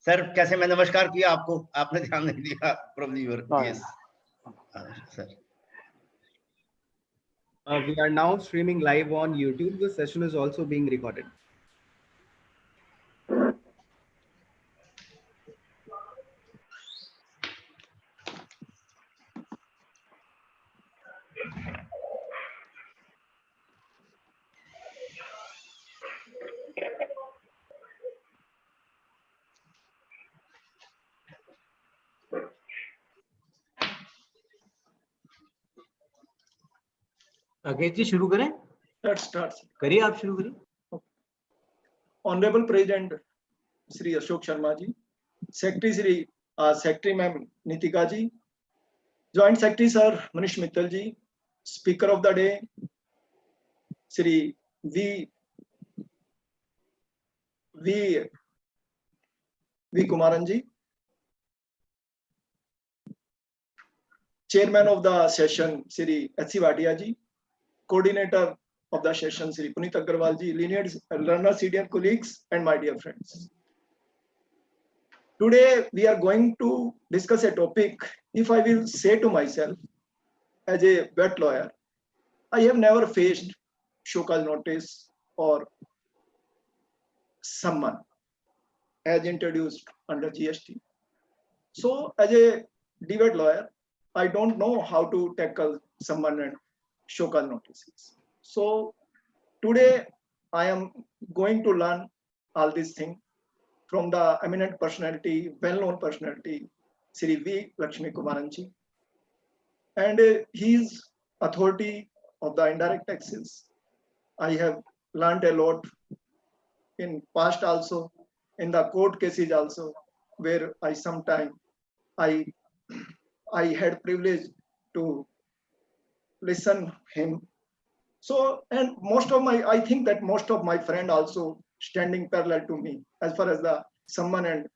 Sir कैसे मैं नमस्कार किया आपको, आपने ध्यान नहीं दिया probably yes sir. We are now streaming live on YouTube. The session is also being recorded. अगेश जी शुरू करें? स्टार्ट करिए, आप शुरू करिए। Honourable president Shri Ashok Sharma ji, secretary ma'am Nitika ji, joint secretary sir Manish Mittal ji, speaker of the day Shri V Kumaran ji, chairman of the session Shri H C. Bhatia ji, coordinator of the session Sri Puneet Agarwal ji, learners, senior colleagues and my dear friends. Today we are going to discuss a topic. If I will say to myself as a vet lawyer, I have never faced show cause notice or summon as introduced under GST. So as a DVET lawyer, I don't know how to tackle summon and show cause notices. So today I am going to learn all these things from the eminent personality, well-known personality, Sri V. Lakshmi Kumaranji, and his authority of the indirect taxes. I have learned a lot in past also, in the court cases also, where I sometime I had privilege to listen him. So, and I think that most of my friend also standing parallel to me as far as the summon and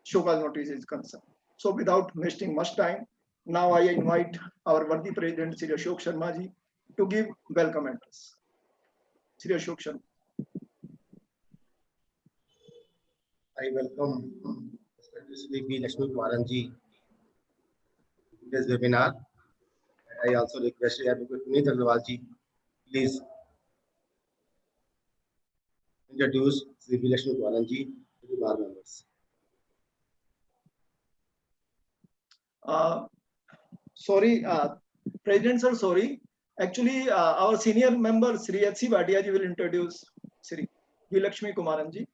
show cause notice is concerned. So without wasting much time, now I invite our worthy president Sri Ashok Sharma ji to give welcome address. Sri Ashok Sharma. I welcome Sri V. Lakshmi Kumaranji to this webinar. I also request Advocate Puneet Agarwal ji, please introduce Sri V. Lakshmi Kumaranji to the bar members. Sorry, President sir, sorry. Actually, our senior member Sri H.C. Bhatia ji will introduce Sri V. Lakshmi Kumaranji.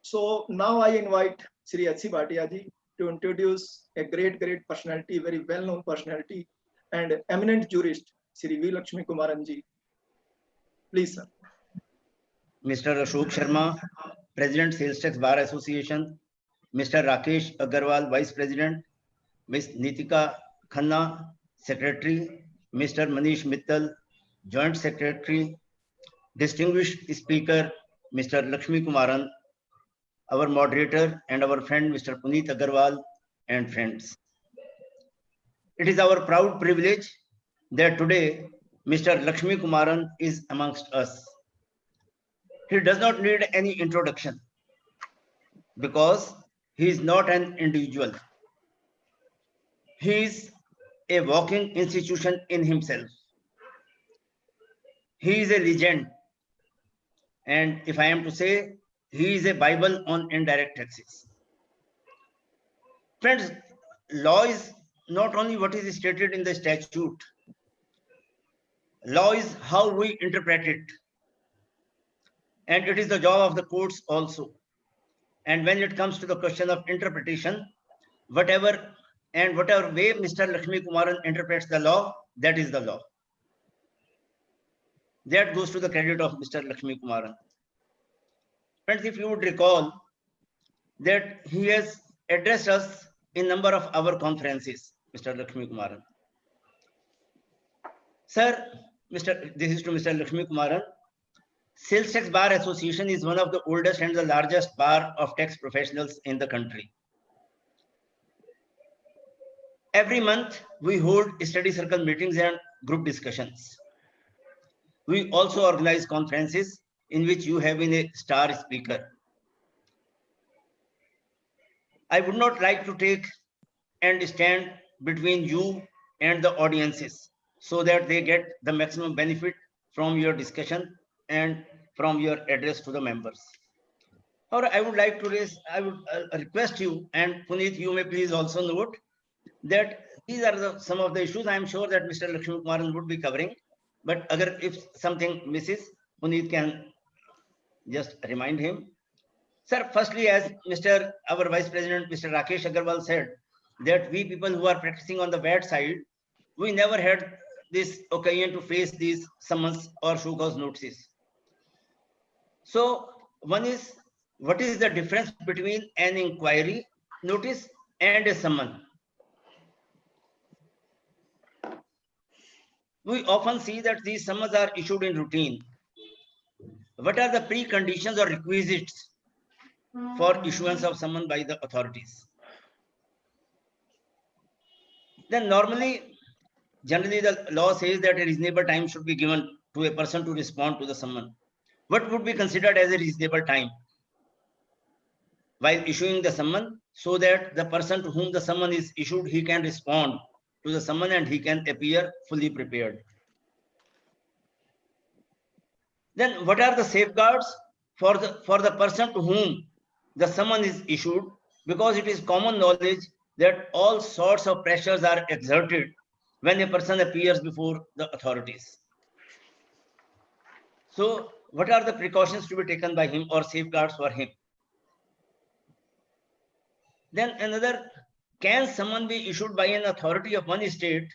So now I invite Sri H.C. Bhatia ji to introduce a great personality, very well-known personality, and eminent jurist, Sri V. Lakshmi Kumaranji. Please, sir. Mr. Ashok Sharma, President, Sales Tax Bar Association. Mr. Rakesh Agarwal, Vice President. Ms. Nitika Khanna, Secretary. Mr. Manish Mittal, Joint Secretary. Distinguished Speaker, Mr. Lakshmi Kumaran, our moderator and our friend, Mr. Puneet Agarwal, and friends. It is our proud privilege that today Mr. Lakshmi Kumaran is amongst us. He does not need any introduction because he is not an individual. He is a walking institution in himself. He is a legend. And if I am to say, he is a Bible on indirect taxes. Friends, law is not only what is stated in the statute. Law is how we interpret it. And it is the job of the courts also. And when it comes to the question of interpretation, whatever way Mr. Lakshmi Kumaran interprets the law, that is the law. That goes to the credit of Mr. Lakshmi Kumaran. Friends, if you would recall that he has addressed us in number of our conferences, Mr. Lakshmi Kumaran. Sir, this is to Mr. Lakshmi Kumaran. Sales Tax Bar Association is one of the oldest and the largest bar of tax professionals in the country. Every month, we hold study circle meetings and group discussions. We also organize conferences in which you have been a star speaker. I would not like to take and stand between you and the audiences so that they get the maximum benefit from your discussion and from your address to the members. However, I would like to raise, I would request you, and Puneet, you may please also note that these are some of the issues I am sure that Mr. Lakshmi Kumaran would be covering. But if something misses, Puneet can just remind him. Sir, firstly, as our Vice President, Mr. Rakesh Agarwal said, that we people who are practicing on the VAT side, we never had this occasion to face these summons or show cause notices. So one is, what is the difference between an inquiry notice and a summon? We often see that these summons are issued in routine. What are the preconditions or requisites for issuance of summon by the authorities? Then generally the law says that a reasonable time should be given to a person to respond to the summon. What would be considered as a reasonable time while issuing the summon, so that the person to whom the summon is issued, he can respond to the summon and he can appear fully prepared? Then what are the safeguards for the person to whom the summon is issued? Because it is common knowledge that all sorts of pressures are exerted when a person appears before the authorities. So what are the precautions to be taken by him or safeguards for him? Then another, can summon be issued by an authority of one state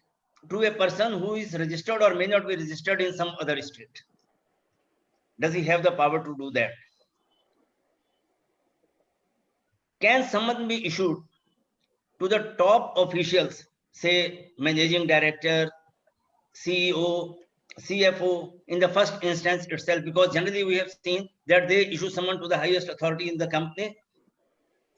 to a person who is registered or may not be registered in some other state? Does he have the power to do that? Can summon be issued to the top officials, say managing director, CEO, CFO, in the first instance itself? Because generally we have seen that they issue summon to the highest authority in the company,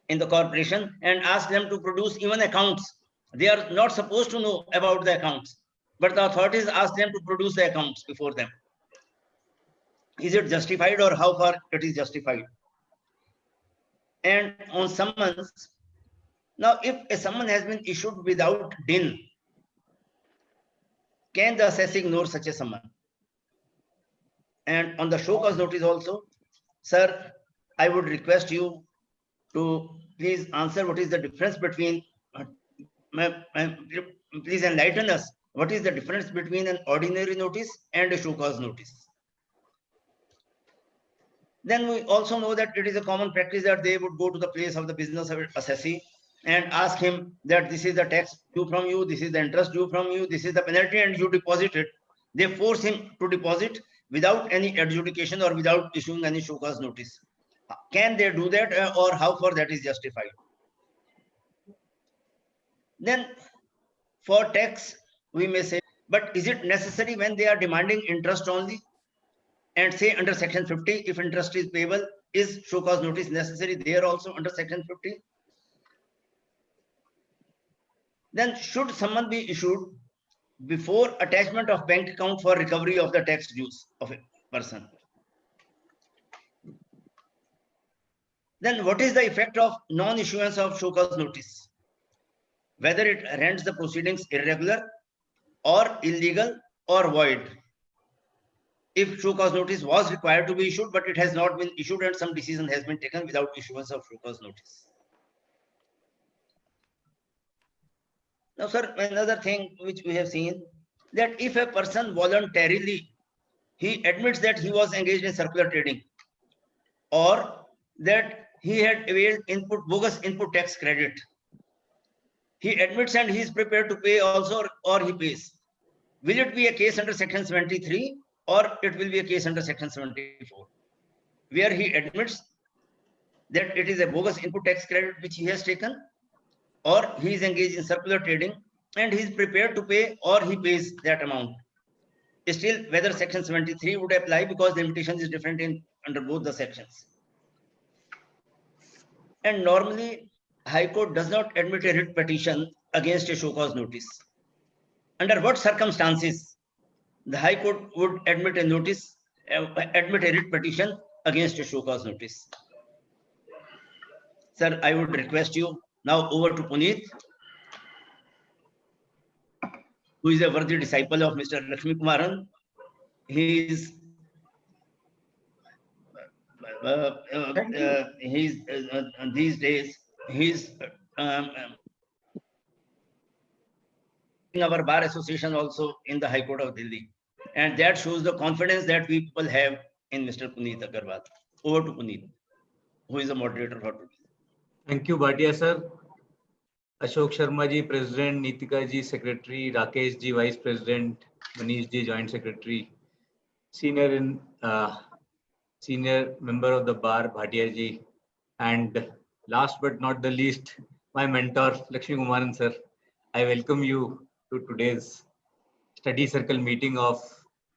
in the corporation, and ask them to produce even accounts. They are not supposed to know about the accounts, but the authorities ask them to produce the accounts before them. Is it justified, or how far it is justified? And on summons, now if a summon has been issued without DIN, can the assessee ignore such a summon? And on the show cause notice also, sir, I would request you to please answer what is the difference between, please enlighten us, what is the difference between an ordinary notice and a show cause notice? Then we also know that it is a common practice that they would go to the place of the business assessee and ask him that this is the tax due from you, this is the interest due from you, this is the penalty, and you deposit it. They force him to deposit without any adjudication or without issuing any show cause notice. Can they do that, or how far that is justified? Then for tax, we may say, but is it necessary when they are demanding interest only? And say under section 50, if interest is payable, is show cause notice necessary there also under section 50? Then should someone be issued before attachment of bank account for recovery of the tax dues of a person? Then what is the effect of non-issuance of show cause notice? Whether it renders the proceedings irregular or illegal or void. If show cause notice was required to be issued, but it has not been issued and some decision has been taken without issuance of show cause notice. Now, sir, another thing which we have seen, that if a person voluntarily, he admits that he was engaged in circular trading, or that he had availed bogus input tax credit, he admits and he is prepared to pay also, or he pays. Will it be a case under section 73? Or it will be a case under section 74, where he admits that it is a bogus input tax credit which he has taken, or he is engaged in circular trading and he is prepared to pay, or he pays that amount. Still, whether section 73 would apply, because the limitation is different under both the sections. And normally, High Court does not admit a writ petition against a show cause notice. Under what circumstances the High Court would admit a writ petition against a show cause notice? Sir, I would request you Now over to Puneet, who is a worthy disciple of Mr. Lakshmi Kumaran. He is these days he's in our bar association also in the High Court of Delhi, and that shows the confidence that we people have in Mr. Puneet Agarwal. Over to Puneet, who is the moderator for today. Thank you, Bhatia sir. Ashok Sharma ji, President, Nitika ji, Secretary, Rakesh ji, Vice President, Manish ji, Joint Secretary, Senior member of the bar, Bhatia ji, and last but not the least, my mentor, Lakshmi Kumaran sir. I welcome you to today's study circle meeting of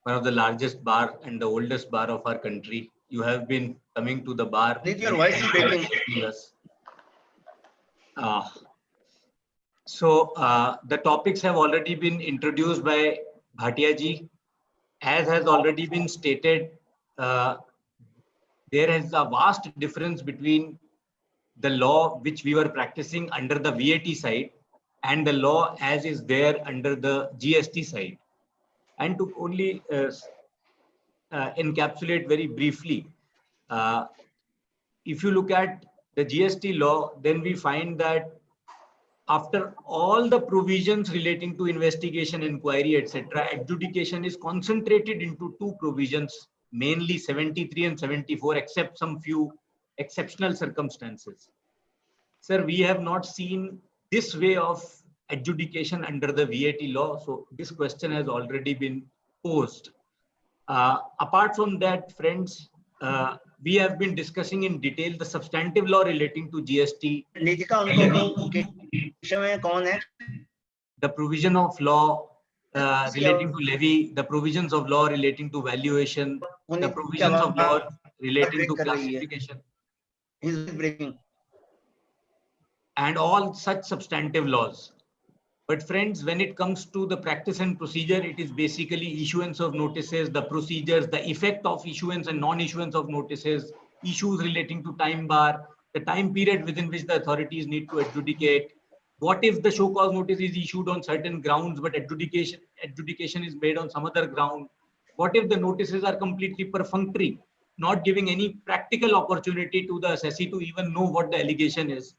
one of the largest bar and the oldest bar of our country. You have been coming to the bar. Your voice is breaking. The topics have already been introduced by Bhatia ji. As has already been stated, there is a vast difference between the law which we were practicing under the VAT side and the law as is there under the GST side. And to only encapsulate very briefly, if you look at the GST law, then we find that after all the provisions relating to investigation, inquiry, etc., adjudication is concentrated into two provisions, mainly 73 and 74, except some few exceptional circumstances. Sir, we have not seen this way of adjudication under the VAT law. So this question has already been posed. Apart from that, friends, we have been discussing in detail the substantive law relating to GST. The provision of law relating to levy, the provisions of law relating to valuation, the provisions of law relating to classification. He's breaking. And all such substantive laws. But friends, when it comes to the practice and procedure, it is basically issuance of notices, the procedures, the effect of issuance and non-issuance of notices, issues relating to time bar, the time period within which the authorities need to adjudicate. What if the show cause notice is issued on certain grounds, but adjudication is made on some other ground? What if the notices are completely perfunctory, not giving any practical opportunity to the assessee to even know what the allegation is?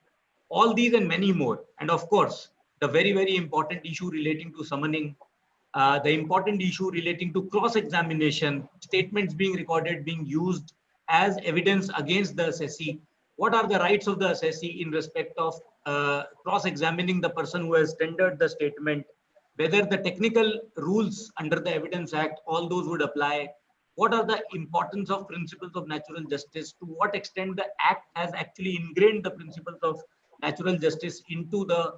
All these and many more. And of course, the very, very important issue relating to summoning, the important issue relating to cross-examination, statements being recorded, being used as evidence against the assessee. What are the rights of the assessee in respect of cross-examining the person who has tendered the statement, whether the technical rules under the Evidence Act, all those would apply. What are the importance of principles of natural justice? To what extent the Act has actually ingrained the principles of natural justice into the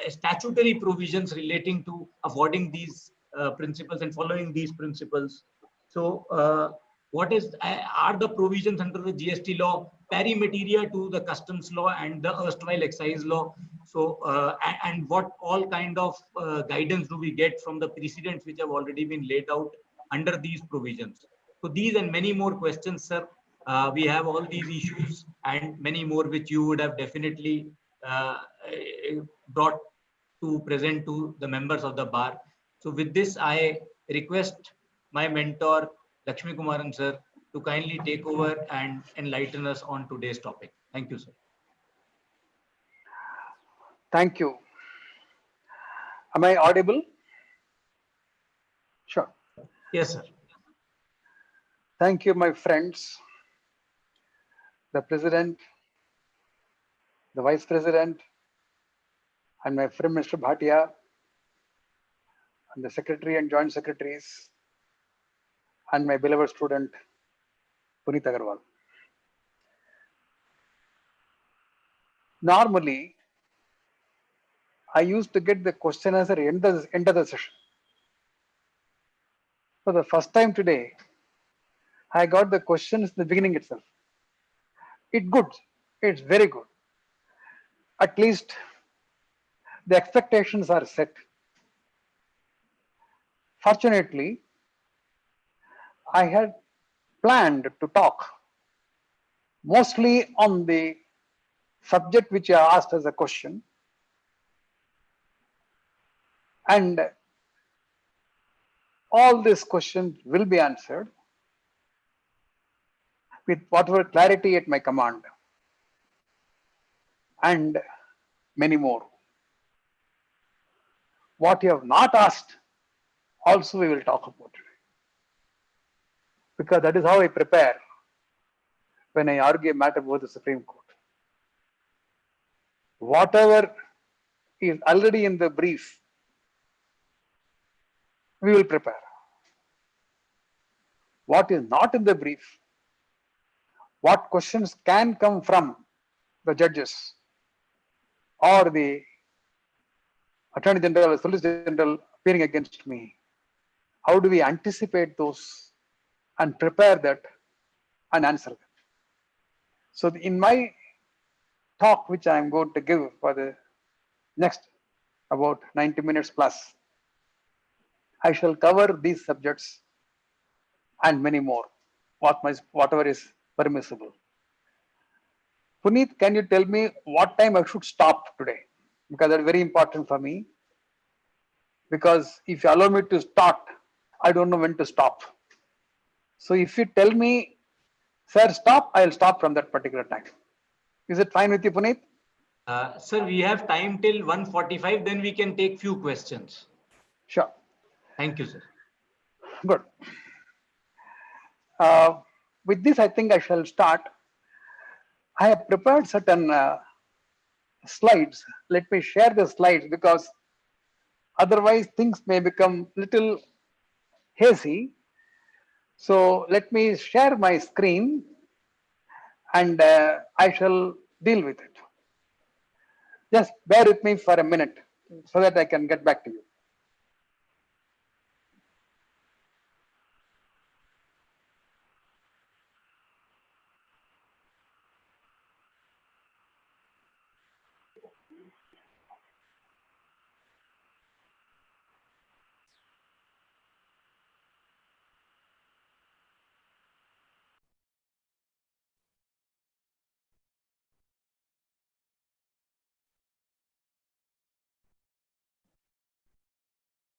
statutory provisions relating to affording these principles and following these principles. So what are the provisions under the GST law pari materia to the customs law and the erstwhile excise law? So and what all kind of guidance do we get from the precedents which have already been laid out under these provisions? So these and many more questions, sir. We have all these issues and many more which you would have definitely brought to present to the members of the bar. So with this, I request my mentor, Lakshmi Kumaran sir, to kindly take over and enlighten us on today's topic. Thank you, sir. Thank you. Am I audible? Sure. Yes, sir. Thank you, my friends, the President, the Vice President, and my friend Mr. Bhatia, and the Secretary and Joint Secretaries, and my beloved student, Puneet Agarwal. Normally, I used to get the question answer at the end of the session. For the first time today, I got the questions in the beginning itself. It's good. It's very good. At least the expectations are set. Fortunately, I had planned to talk mostly on the subject which you are asked as a question, and all these questions will be answered with whatever clarity at my command, and many more. What you have not asked, also we will talk about it. Because that is how I prepare when I argue a matter before the Supreme Court. Whatever is already in the brief, we will prepare. What is not in the brief, what questions can come from the judges or the Attorney General or Solicitor General appearing against me, how do we anticipate those and prepare that and answer them? So in my talk, which I am going to give for the next about 90 minutes plus, I shall cover these subjects and many more, whatever is permissible. Puneet, can you tell me what time I should stop today? Because that's very important for me. Because if you allow me to start, I don't know when to stop. So if you tell me, sir, stop, I'll stop from that particular time. Is it fine with you, Puneet? Sir, we have time till 1:45, then we can take few questions. Sure. Thank you, sir. Good. With this, I think I shall start. I have prepared certain slides. Let me share the slides because otherwise things may become little hazy. So let me share my screen and I shall deal with it. Just bear with me for a minute so that I can get back to you.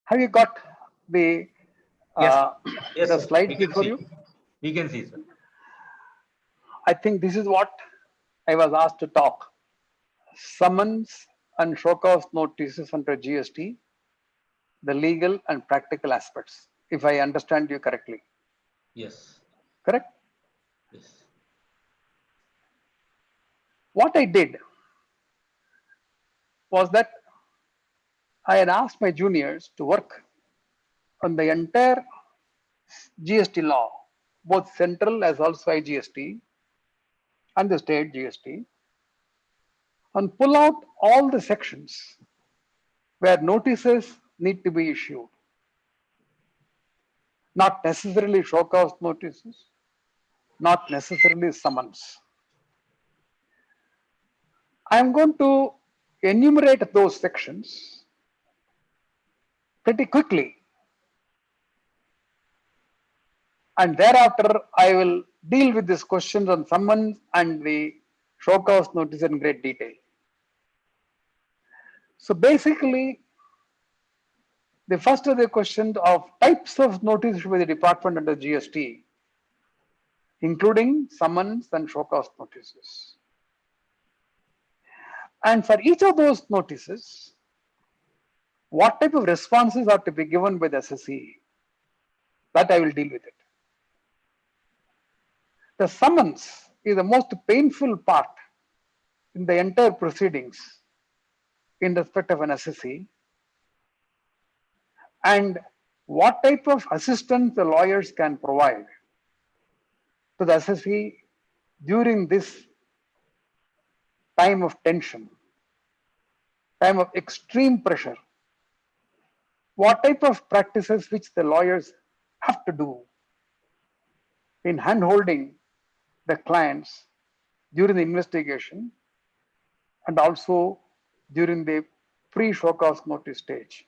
Have you got the Yes, the sir. slides We can before see. you? We can see, sir. I think this is what I was asked to talk. Summons and show cause notices under GST, the legal and practical aspects, if I understand you correctly. Yes. Correct? Yes. What I did was that I had asked my juniors to work on the entire GST law, both central as also IGST and the state GST, and pull out all the sections where notices need to be issued. Not necessarily show cause notices, not necessarily summons. I am going to enumerate those sections pretty quickly. And thereafter, I will deal with these questions on summons and the show cause notice in great detail. So basically, the first of the question of types of notice by the department under GST, including summons and show cause notices. And for each of those notices, what type of responses are to be given by the SSE, that I will deal with it. The summons is the most painful part in the entire proceedings in respect of an SSE, and what type of assistance the lawyers can provide to the SSE during this time of tension, time of extreme pressure. What type of practices which the lawyers have to do in hand-holding the clients during the investigation and also during the pre-show cause notice stage.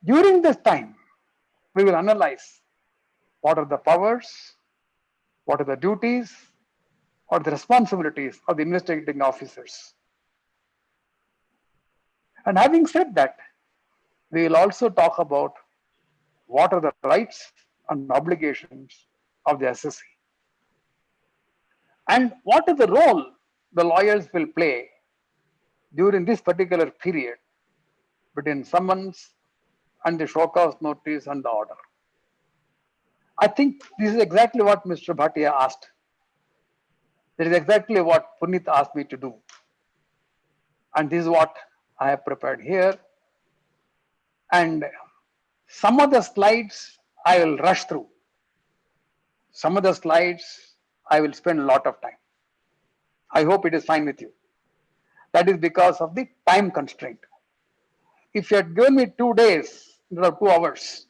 During this time, we will analyze what are the powers, what are the duties, or the responsibilities of the investigating officers. And having said that, we will also talk about what are the rights and obligations of the assessee, and what is the role the lawyers will play during this particular period between summons and the show cause notice and the order. I think this is exactly what Mr. Bhatia asked. This is exactly what Puneet asked me to do. And this is what I have prepared here. And some of the slides I will rush through. Some of the slides I will spend a lot of time. I hope it is fine with you. That is because of the time constraint. If you had given me 2 days instead of 2 hours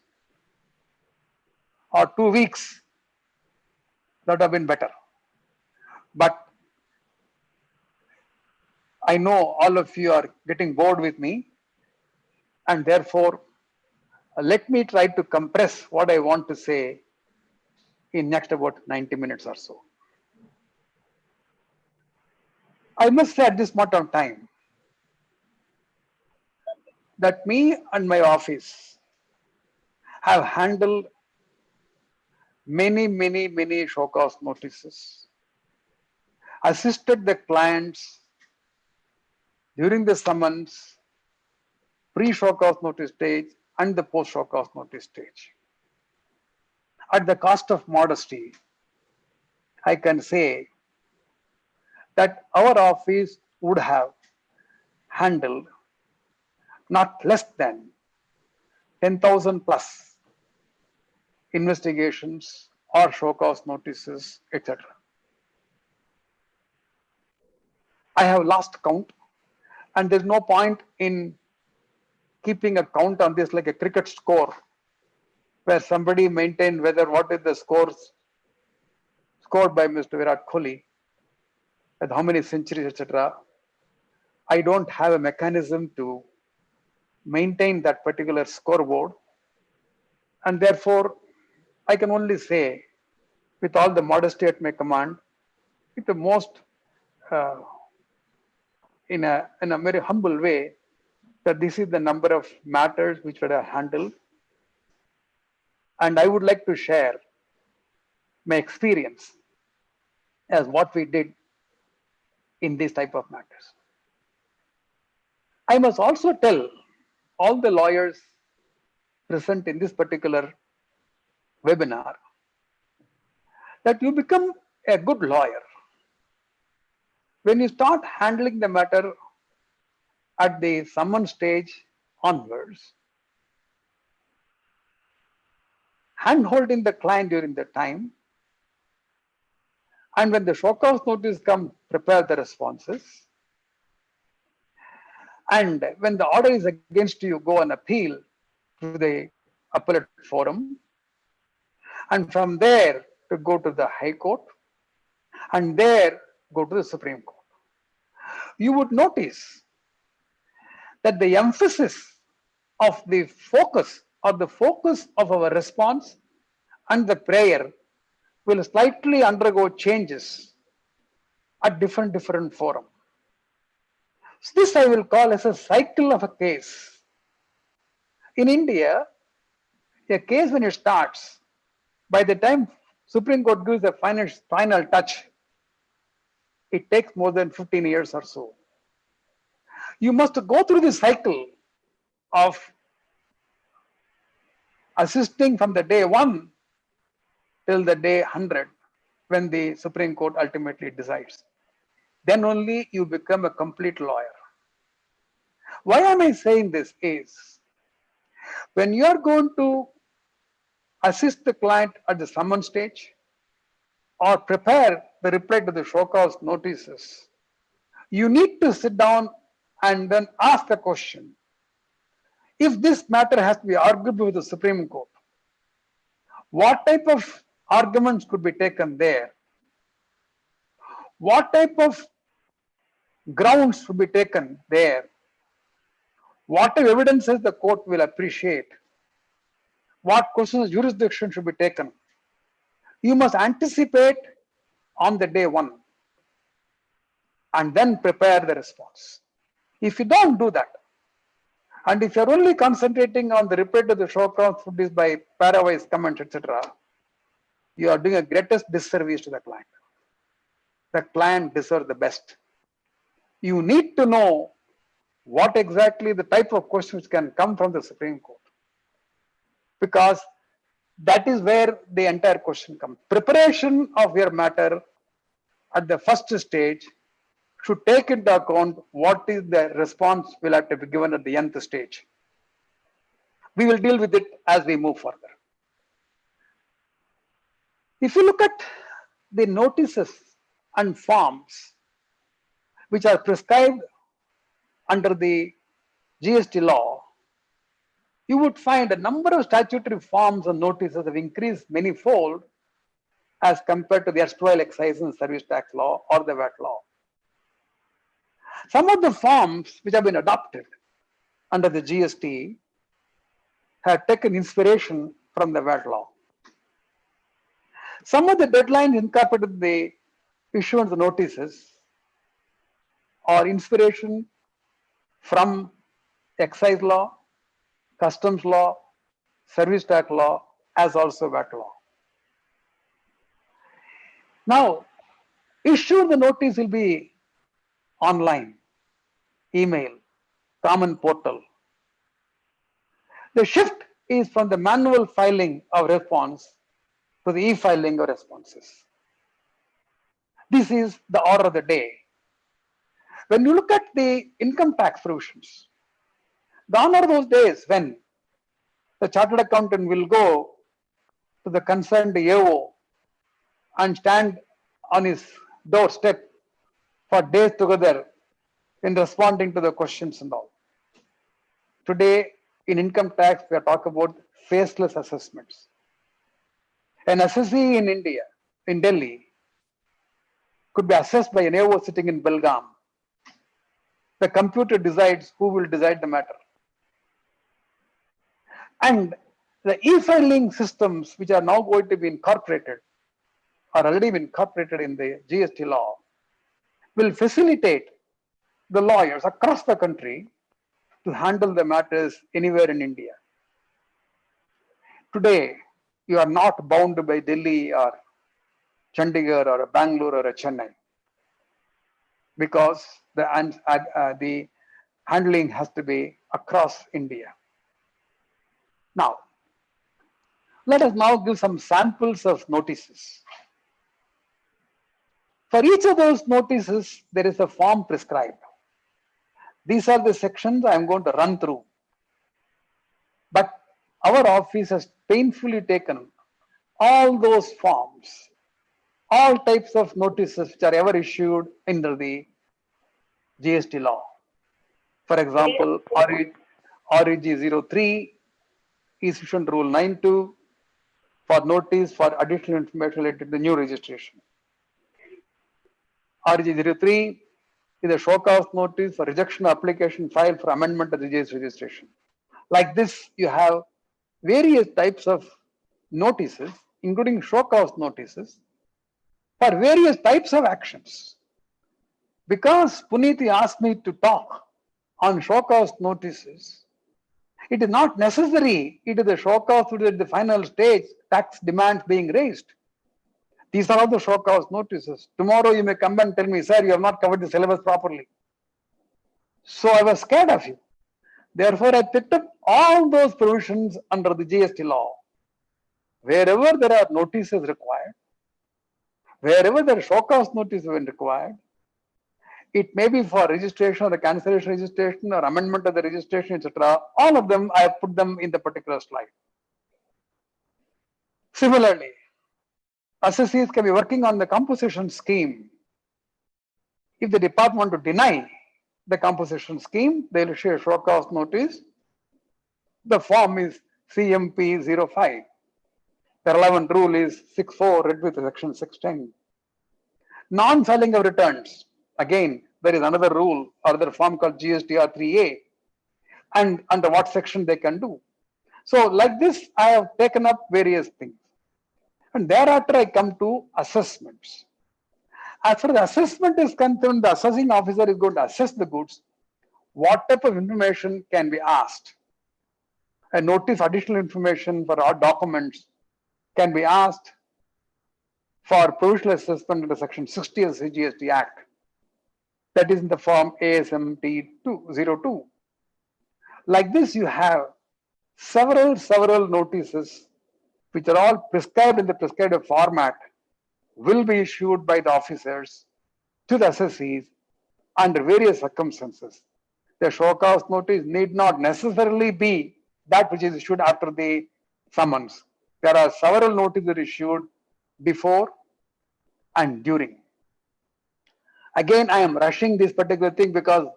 or 2 weeks, that would have been better. But I know all of you are getting bored with me, and therefore let me try to compress what I want to say in next about 90 minutes or so. I must say at this point of time that me and my office have handled many show cause notices, assisted the clients during the summons, pre-show cause notice stage and the post-show cause notice stage. At the cost of modesty, I can say that our office would have handled not less than 10,000 plus investigations or show cause notices, etc. I have lost count, and there's no point in keeping a count on this like a cricket score, where somebody maintained whether what is the scores scored by Mr. Virat Kohli, with how many centuries, etc. I don't have a mechanism to maintain that particular scoreboard, and therefore I can only say, with all the modesty at my command, with the most in a very humble way, that this is the number of matters which were handled, and I would like to share my experience as what we did in this type of matters. I must also tell all the lawyers present in this particular webinar that you become a good lawyer when you start handling the matter at the summon stage onwards, hand-holding the client during the time, and when the show cause notice comes, prepare the responses, and when the order is against you, go and appeal to the appellate forum, and from there to go to the High Court, and there go to the Supreme Court. You would notice that the emphasis of the focus or the focus of our response and the prayer will slightly undergo changes at different forum. So this I will call as a cycle of a case. In India, a case when it starts, by the time Supreme Court gives the final touch, it takes more than 15 years or so. You must go through the cycle of assisting from the day 1 till the day 100 when the Supreme Court ultimately decides. Then only you become a complete lawyer. Why am I saying this is, when you are going to assist the client at the summon stage or prepare the reply to the show cause notices, you need to sit down and then ask the question, if this matter has to be argued with the Supreme Court, what type of arguments could be taken there? What type of grounds should be taken there? What type of evidences the court will appreciate? What questions of jurisdiction should be taken? You must anticipate on the day 1. and then prepare the response. If you don't do that, and if you're only concentrating on the reply to the show cause notice by para-wise comments, etc., you are doing a greatest disservice to the client. The client deserves the best. You need to know what exactly the type of questions can come from the Supreme Court, because that is where the entire question comes. Preparation of your matter at the first stage should take into account what is the response will have to be given at the nth stage. We will deal with it as we move further. If you look at the notices and forms which are prescribed under the GST law, you would find a number of statutory forms and notices have increased many-fold as compared to the erstwhile excise and service tax law or the VAT law. Some of the forms which have been adopted under the GST have taken inspiration from the VAT law. Some of the deadlines incorporated in the issuance of notices are inspiration from excise law, customs law, service tax law, as also VAT law. Now, issue the notice will be online, email, common portal. The shift is from the manual filing of response to the e-filing of responses. This is the order of the day. When you look at the income tax provisions, gone are those days when the chartered accountant will go to the concerned AO and stand on his doorstep for days together in responding to the questions and all. Today, in income tax, we are talking about faceless assessments. An assessee in India, in Delhi, could be assessed by an AO sitting in Belgaum. The computer decides who will decide the matter. And the e-filing systems, which are now going to be incorporated, are already been incorporated in the GST law, will facilitate the lawyers across the country to handle the matters anywhere in India. Today, you are not bound by Delhi or Chandigarh or Bangalore or Chennai, because the handling has to be across India. Now, let us now give some samples of notices. For each of those notices, there is a form prescribed. These are the sections I am going to run through. But our office has painfully taken all those forms, all types of notices which are ever issued under the GST law. For example, REG 03 is issued rule 92 for notice for additional information related to the new registration. REG 03 is a show cause notice for rejection of application filed for amendment of the GST registration. Like this, you have various types of notices, including show cause notices, for various types of actions. Because Puniti asked me to talk on show cause notices, it is not necessary it is the show cause notice at the final stage, tax demands being raised. These are all the show cause notices. Tomorrow you may come and tell me, sir, you have not covered the syllabus properly. So I was scared of you. Therefore, I picked up all those provisions under the GST law. Wherever there are notices required, wherever there are show cause notices when required, it may be for registration or the cancellation registration or amendment of the registration, etc. All of them, I have put them in the particular slide. Similarly, assessees can be working on the composition scheme. If the department want to deny the composition scheme, they will issue a show cause notice. The form is CMP 05. The relevant rule is 64, read with section 610. Non-filing of returns. Again, there is another rule or other form called GSTR 3A, and under what section they can do. So like this, I have taken up various things. And thereafter I come to assessments. As far as assessment is concerned, the assessing officer is going to assess the goods. What type of information can be asked? A notice additional information for our documents can be asked for provisional assessment under Section 60 of the GST Act. That is in the form ASMT 202. Like this, you have several notices which are all prescribed in the prescribed format will be issued by the officers to the assessees under various circumstances. The show cause notice need not necessarily be that which is issued after the summons. There are several notices issued before and during. Again, I am rushing this particular thing because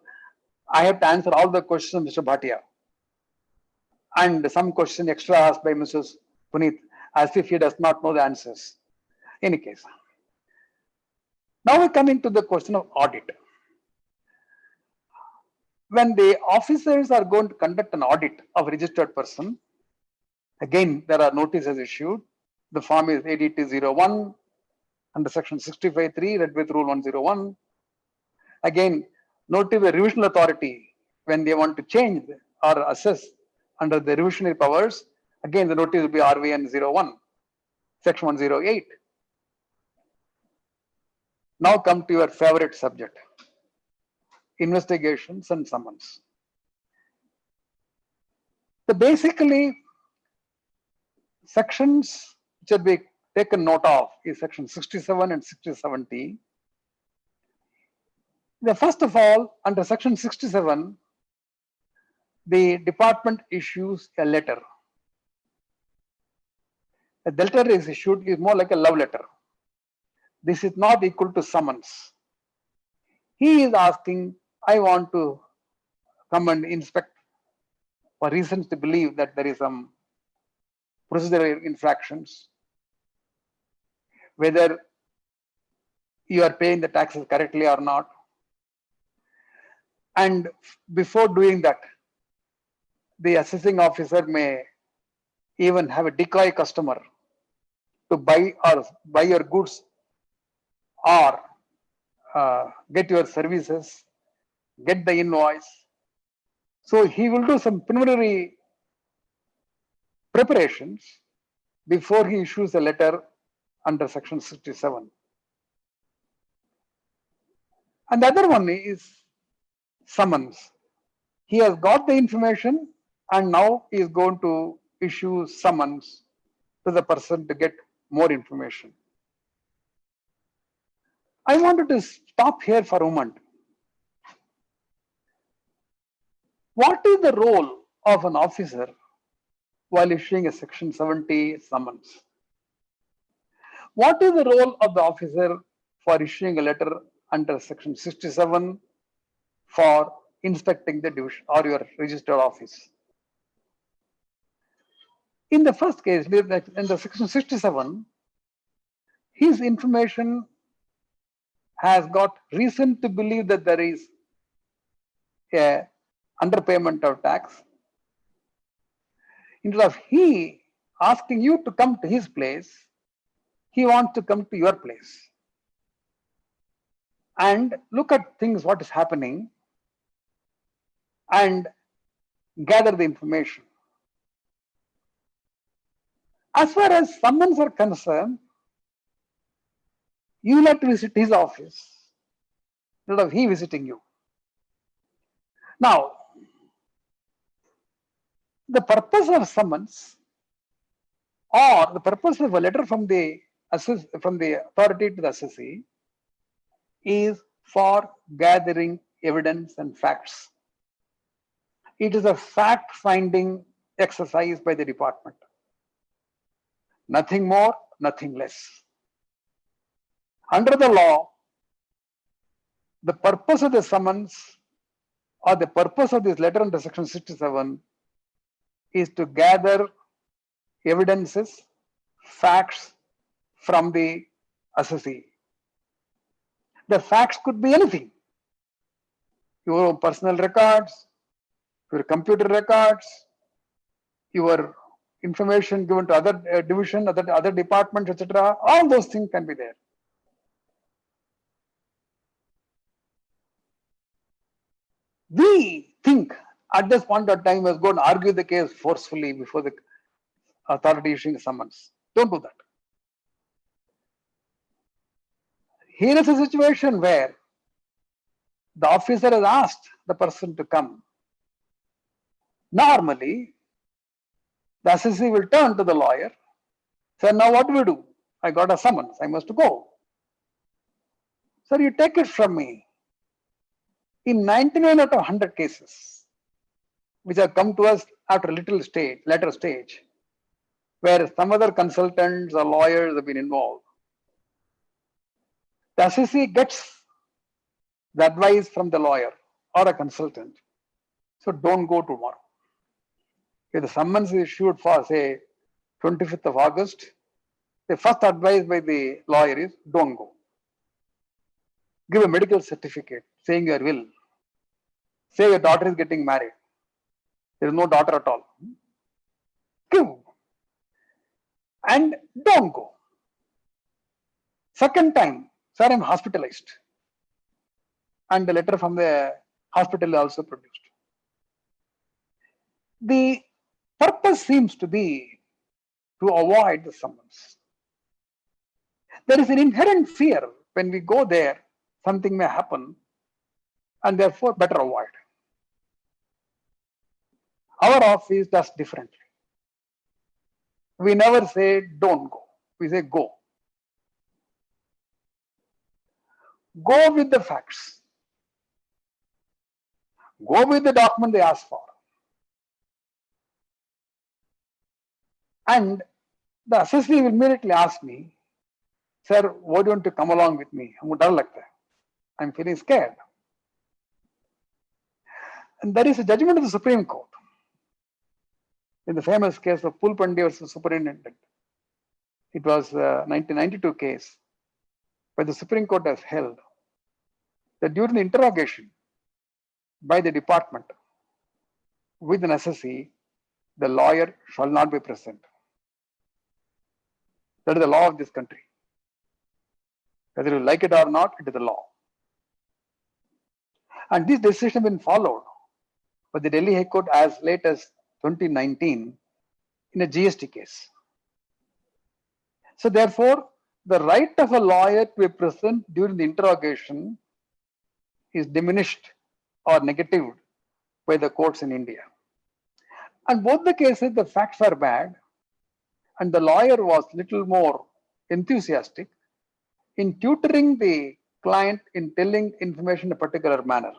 I have to answer all the questions of Mr. Bhatia and some question extra asked by Mrs. Puneet as if he does not know the answers. In any case, now we come into the question of audit. When the officers are going to conduct an audit of a registered person, again, there are notices issued. The form is ADT01 under Section 65(3), read with Rule 101. Again, notice the revisional authority when they want to change or assess under the revisionary powers. Again, the notice will be RVN 01, Section 108. Now come to your favorite subject, investigations and summons. So basically, sections which should be taken note of is Section 67 and 67T. First of all, under Section 67, the department issues a letter. A letter is issued is more like a love letter. This is not equal to summons. He is asking, I want to come and inspect for reasons to believe that there is some procedural infractions, whether you are paying the taxes correctly or not. And before doing that, the assessing officer may even have a decoy customer to buy your goods or get your services, get the invoice. So he will do some preliminary preparations before he issues a letter under Section 67. And the other one is summons. He has got the information and now he is going to issue summons to the person to get more information. I wanted to stop here for a moment. What is the role of an officer while issuing a Section 70 summons? What is the role of the officer for issuing a letter under Section 67 for inspecting the division or your registered office? In the first case, in the Section 67, his information has got reason to believe that there is a underpayment of tax. Instead of he asking you to come to his place, he wants to come to your place and look at things, what is happening, and gather the information. As far as summons are concerned, you will have to visit his office instead of he visiting you. Now, the purpose of summons or the purpose of a letter from the authority to the assessee is for gathering evidence and facts. It is a fact-finding exercise by the department. Nothing more, nothing less. Under the law, the purpose of the summons or the purpose of this letter under Section 67 is to gather evidences, facts from the assessee. The facts could be anything. Your own personal records, your computer records, your information given to other division, other departments, etc. All those things can be there. we think at this point of time was going to argue the case forcefully before the authority issuing summons. Don't do that. Here is a situation where the officer has asked the person to come. Normally, the assessee will turn to the lawyer, say, now what do we do? I got a summons, I must go. Sir, you take it from me. In 99 out of 100 cases, which have come to us after a later stage, where some other consultants or lawyers have been involved, the assessee gets the advice from the lawyer or a consultant. So don't go tomorrow. If the summons is issued for, say, 25th of August, the first advice by the lawyer is don't go. Give a medical certificate saying your will. Say your daughter is getting married. There is no daughter at all. Give. And don't go. Second time, sir, I'm hospitalized. And the letter from the hospital is also produced. The purpose seems to be to avoid the summons. There is an inherent fear when we go there, something may happen, and therefore better avoid. Our office does differently. We never say don't go. We say go. Go with the facts. Go with the document they ask for. And the assessee will immediately ask me, sir, why don't you come along with me? I'm feeling scared. And there is a judgment of the Supreme Court in the famous case of Pulpandi versus Superintendent. It was a 1992 case where the Supreme Court has held that during the interrogation by the department with an assessee, the lawyer shall not be present. That is the law of this country. Whether you like it or not, it is the law. And this decision has been followed by the Delhi High Court as late as 2019 in a GST case. So therefore, the right of a lawyer to be present during the interrogation is diminished or negatived by the courts in India. And both the cases, the facts are bad, and the lawyer was little more enthusiastic in tutoring the client in telling information in a particular manner.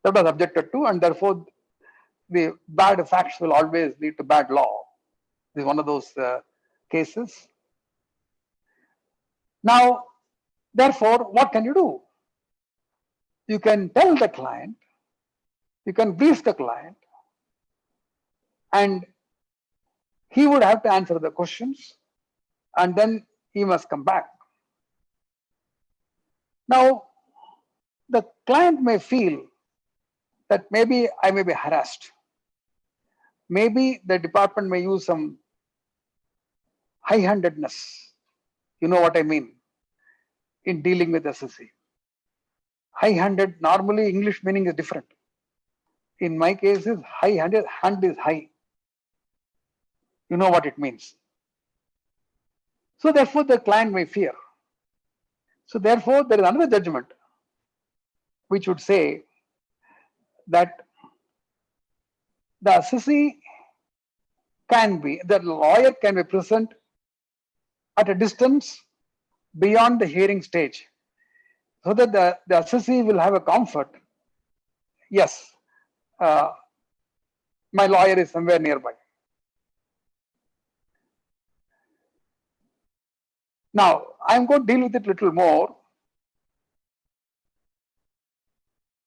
That was objected to, and therefore the bad facts will always lead to bad law. This is one of those cases. Now, therefore, what can you do? You can tell the client, you can brief the client, and he would have to answer the questions, and then he must come back. Now, the client may feel that maybe I may be harassed. Maybe the department may use some high-handedness. You know what I mean in dealing with SSC. High-handed, normally English meaning is different. In my case, is high-handed, hand is high. You know what it means. So therefore, the client may fear. So therefore, there is another judgment which would say that the assessee can be, the lawyer can be present at a distance beyond the hearing stage, so that the assessee will have a comfort. Yes, my lawyer is somewhere nearby. Now, I'm going to deal with it a little more,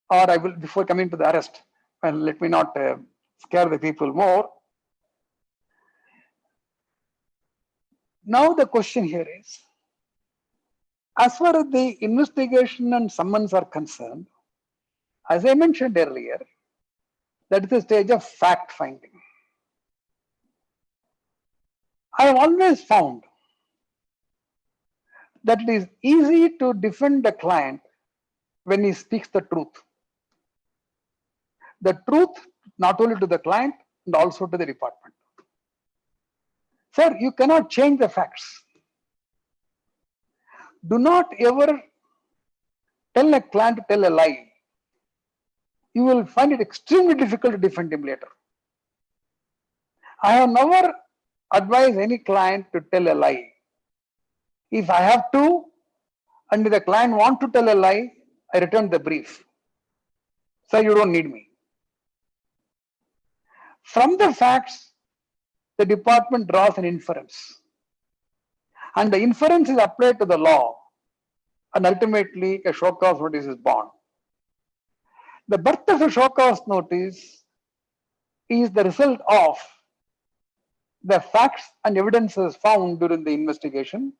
or I will, before coming to the arrest, and let me not scare the people more. Now the question here is, as far as the investigation and summons are concerned, as I mentioned earlier, that is the stage of fact finding. I have always found that it is easy to defend the client when he speaks the truth. the truth not only to the client and also to the department. Sir, you cannot change the facts. Do not ever tell a client to tell a lie. You will find it extremely difficult to defend him later. I have never advised any client to tell a lie. If I have to, and the client wants to tell a lie, I return the brief. Sir, you don't need me. From the facts, the department draws an inference. And the inference is applied to the law. And ultimately, a show cause notice is born. The birth of a show cause notice is the result of the facts and evidences found during the investigation,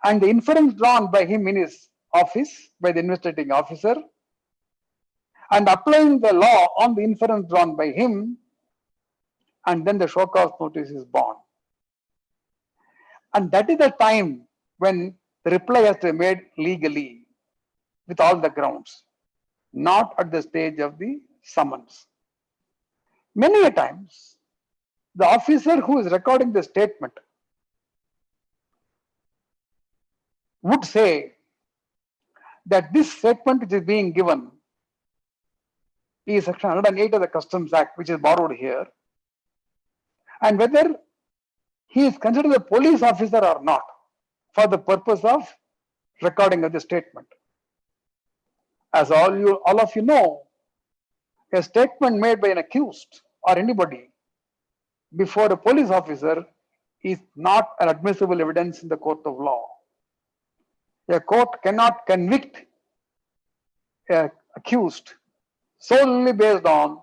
and the inference drawn by him in his office, by the investigating officer, and applying the law on the inference drawn by him, and then the show cause notice is born. And that is the time when the reply has to be made legally with all the grounds, not at the stage of the summons. Many a times, the officer who is recording the statement would say that this statement which is being given is section 108 of the Customs Act, which is borrowed here, and whether he is considered a police officer or not for the purpose of recording of the statement. As all of you know, a statement made by an accused or anybody before a police officer is not an admissible evidence in the court of law. A court cannot convict an accused solely based on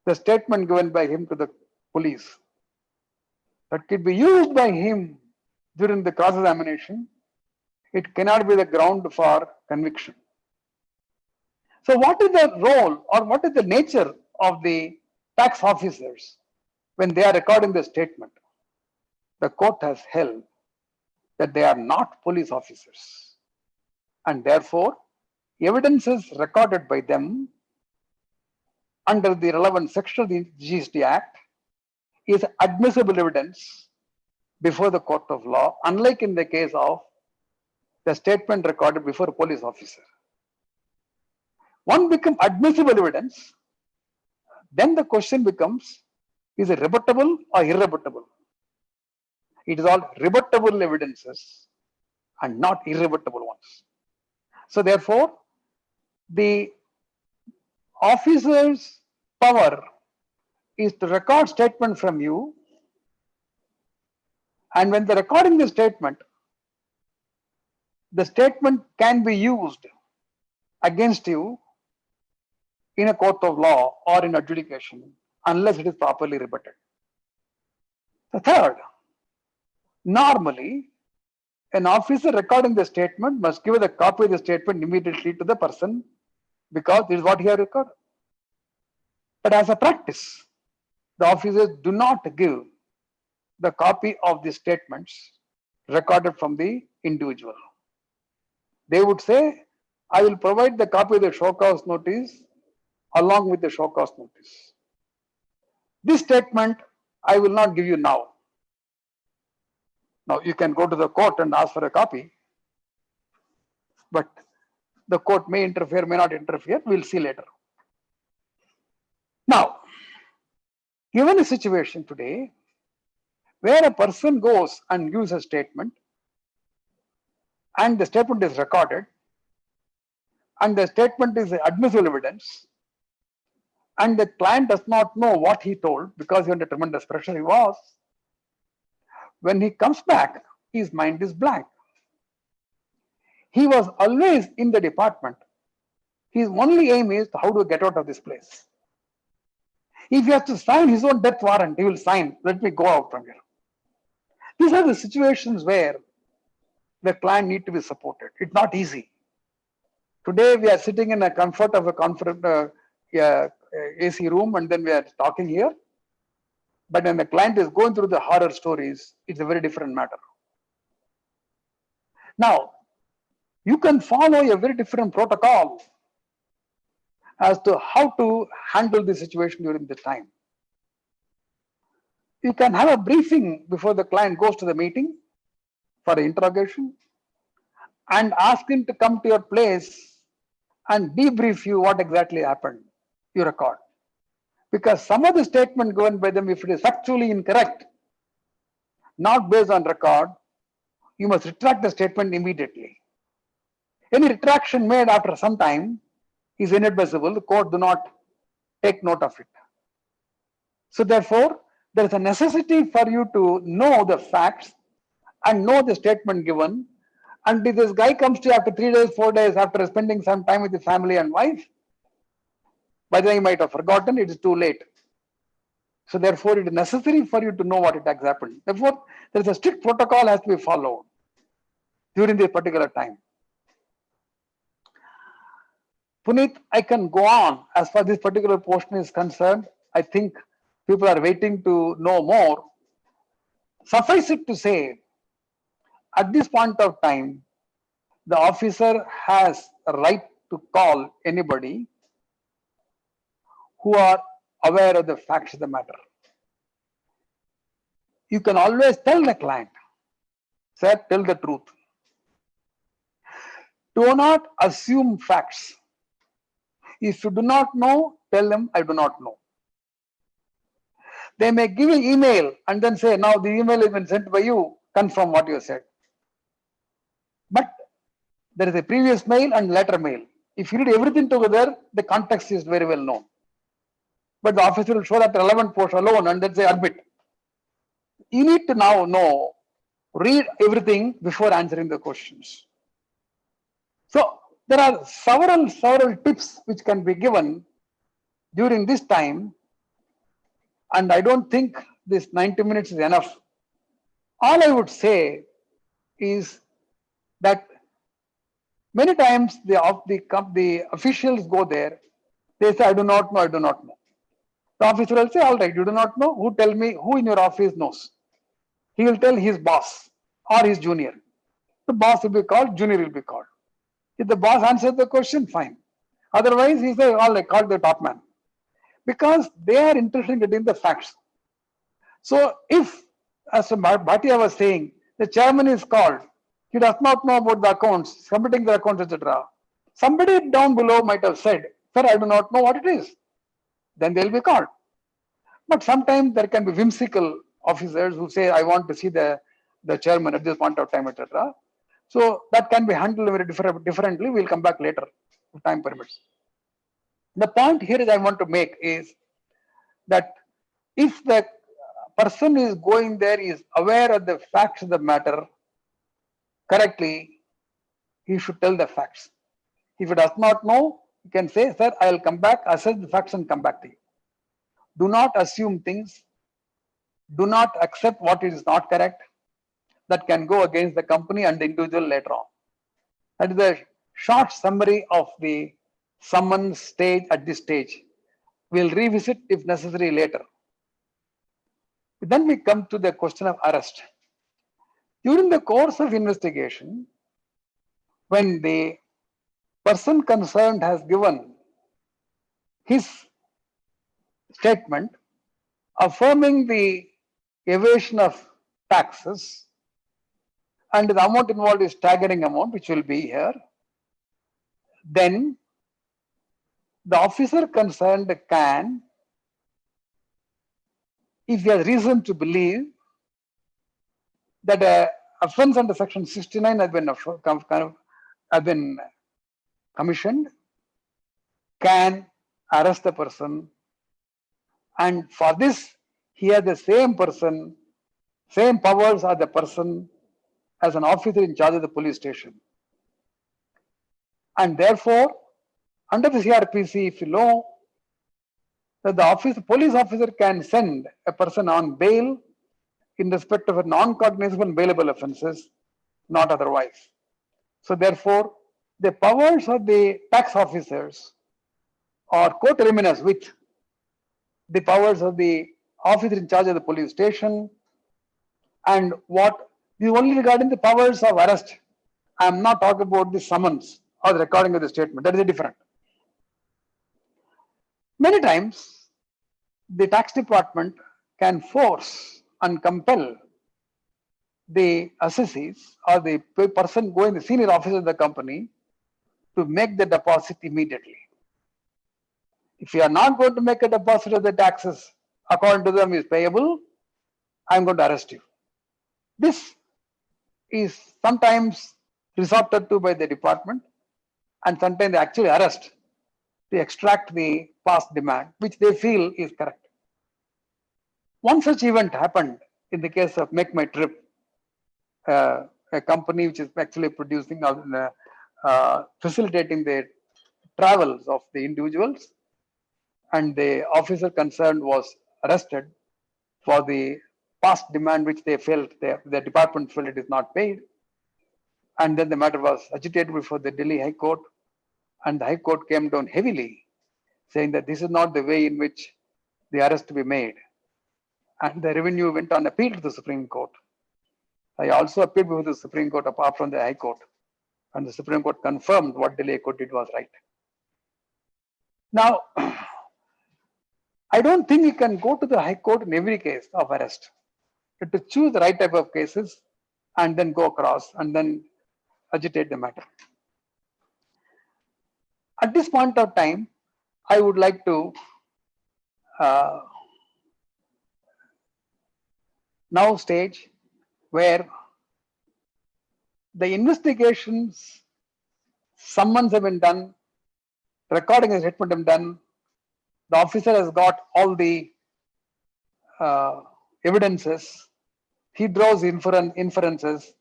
the statement given by him to the police. That could be used by him during the cross-examination. It cannot be the ground for conviction. So what is the role or what is the nature of the tax officers when they are recording the statement? The court has held that they are not police officers, and therefore evidences recorded by them under the relevant section of the GST Act is admissible evidence before the court of law, unlike in the case of the statement recorded before a police officer. One becomes admissible evidence, then the question becomes, is it rebuttable or irrebuttable? It is all rebuttable evidences and not irrebuttable ones. So therefore, the officer's power is to record statement from you, and when they're recording the statement can be used against you in a court of law or in adjudication unless it is properly rebutted. The third, normally an officer recording the statement must give a copy of the statement immediately to the person because this is what he has recorded. But as a practice, the officers do not give the copy of the statements recorded from the individual. They would say, I will provide the copy of the show cause notice along with the show cause notice. This statement I will not give you now. Now you can go to the court and ask for a copy, but the court may interfere, may not interfere. We'll see later. Now, given a situation today where a person goes and gives a statement and the statement is recorded and the statement is admissible evidence and the client does not know what he told because he under tremendous pressure he was, when he comes back, his mind is blank. He was always in the department. His only aim is how to get out of this place. If he has to sign his own death warrant, he will sign, let me go out from here. These are the situations where the client needs to be supported. It's not easy. Today we are sitting in a comfort of a AC room and then we are talking here. But when the client is going through the horror stories, it's a very different matter. Now, you can follow a very different protocol as to how to handle the situation during the time. You can have a briefing before the client goes to the meeting for interrogation and ask him to come to your place and debrief you what exactly happened, you record. Because some of the statement given by them, if it is factually incorrect, not based on record, you must retract the statement immediately. Any retraction made after some time is inadmissible. The court do not take note of it. So therefore, there is a necessity for you to know the facts and know the statement given. And if this guy comes to you after 3 days, 4 days, after spending some time with the family and wife, by the way, you might have forgotten, it is too late. So therefore, it is necessary for you to know what has happened. Therefore, there is a strict protocol has to be followed during this particular time. Puneet, I can go on as far as this particular portion is concerned. I think people are waiting to know more. Suffice it to say, at this point of time, the officer has a right to call anybody who are aware of the facts of the matter. You can always tell the client, sir, tell the truth. Do not assume facts. If you do not know, tell them, I do not know. They may give an email and then say, now the email has been sent by you, confirm what you said. But there is a previous mail and later mail. If you read everything together, the context is very well known. But the officer will show that relevant portion alone and then say, admit. You need to now know, read everything before answering the questions. So there are several tips which can be given during this time, and I don't think this 90 minutes is enough. All I would say is that many times the officials go there, they say, I do not know, I do not know. The officer will say, all right, you do not know, who tell me, who in your office knows? He will tell his boss or his junior. The boss will be called, junior will be called. If the boss answers the question, fine. Otherwise, he says, all right, call the top man. Because they are interested in getting the facts. So if, as Bhatia was saying, the chairman is called, he does not know about the accounts, submitting the accounts, etc. Somebody down below might have said, sir, I do not know what it is. Then they will be called. But sometimes there can be whimsical officers who say, I want to see the chairman at this point of time, etc. So that can be handled very differently. We'll come back later if time permits. The point here is I want to make is that if the person is going there is aware of the facts of the matter correctly, he should tell the facts. If he does not know, he can say, sir, I will come back, assess the facts and come back to you. Do not assume things. Do not accept what is not correct. That can go against the company and the individual later on. That is a short summary of the summons stage at this stage. We'll revisit if necessary later. Then we come to the question of arrest. During the course of investigation, when the person concerned has given his statement affirming the evasion of taxes, and the amount involved is staggering amount, which will be here, then the officer concerned can, if he has reason to believe that an offence under section 69 has been commissioned, can arrest the person, and for this he has the same person, same powers as the person as an officer in charge of the police station. And therefore, under the CRPC, if you know that the police officer can send a person on bail in respect of a non-cognizable and bailable offences, not otherwise. So therefore, the powers of the tax officers are coterminous with the powers of the officer in charge of the police station, and what is only regarding the powers of arrest. I am not talking about the summons or the recording of the statement. That is different. Many times, the tax department can force and compel the assessees or the person going, the senior officer of the company, to make the deposit immediately. If you are not going to make a deposit of the taxes according to them is payable, I'm going to arrest you. This is sometimes resorted to by the department, and sometimes they actually arrest to extract the past demand, which they feel is correct. One such event happened in the case of Make My Trip, a company which is actually producing facilitating the travels of the individuals, and the officer concerned was arrested for the past demand which they felt the department felt it is not paid, and then the matter was agitated before the Delhi High Court, and the High Court came down heavily, saying that this is not the way in which the arrest to be made, and the revenue went on appeal to the Supreme Court. I also appealed before the Supreme Court apart from the High Court, and the Supreme Court confirmed what Delhi High Court did was right. Now, I don't think you can go to the High Court in every case of arrest. You have to choose the right type of cases and then go across and then agitate the matter. At this point of time, I would like to now stage where the investigations, summons have been done, recording a statement have been done, the officer has got all the evidences, he draws inferences,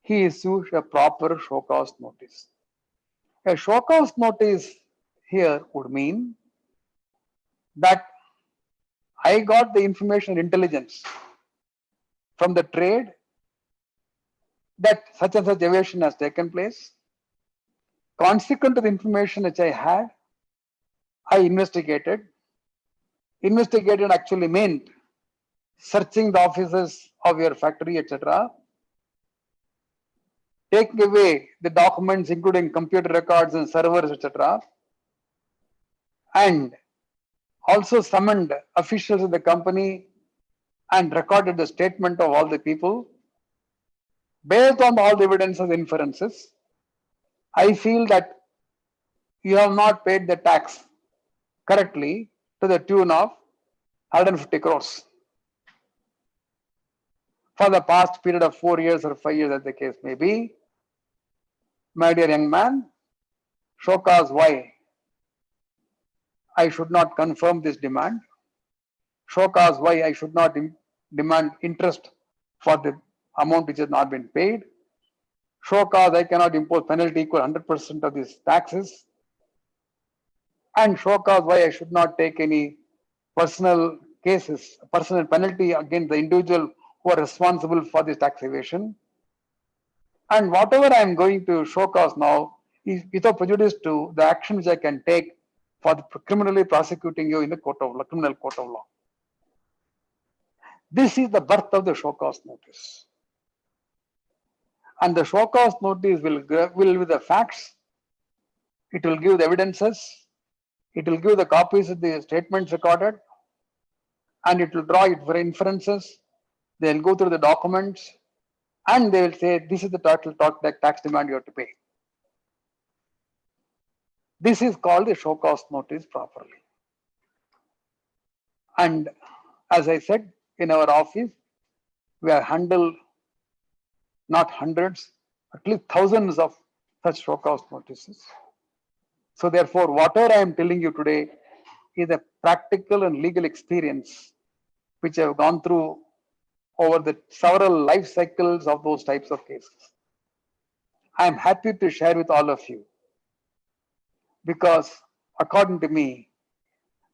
he issues a proper show cause notice. A show cause notice here would mean that I got the information intelligence from the trade that such and such evasion has taken place. Consequent to the information which I had, I investigated. Investigated actually meant searching the offices of your factory, etc. Taking away the documents, including computer records and servers, etc. And also summoned officials of the company and recorded the statement of all the people. Based on all the evidence and inferences, I feel that you have not paid the tax correctly to the tune of 150 crores for the past period of 4 years or 5 years, as the case may be. My dear young man, show cause why I should not confirm this demand. Show cause why I should not demand interest for the amount which has not been paid. Show cause I cannot impose penalty equal 100% of these taxes. And show cause why I should not take any personal cases, personal penalty against the individual who are responsible for this tax evasion. And whatever I am going to show cause now is without prejudice to the action which I can take for criminally prosecuting you in the criminal court of law. This is the birth of the show cause notice. And the show cause notice will give the facts, it will give the evidences, it will give the copies of the statements recorded, and it will draw it for inferences. They will go through the documents and they will say, this is the total tax demand you have to pay. This is called the show cause notice properly. And as I said, in our office, we have handled not hundreds, at least thousands of such show cause notices. So therefore, whatever I am telling you today is a practical and legal experience which I have gone through over the several life cycles of those types of cases. I am happy to share with all of you because according to me,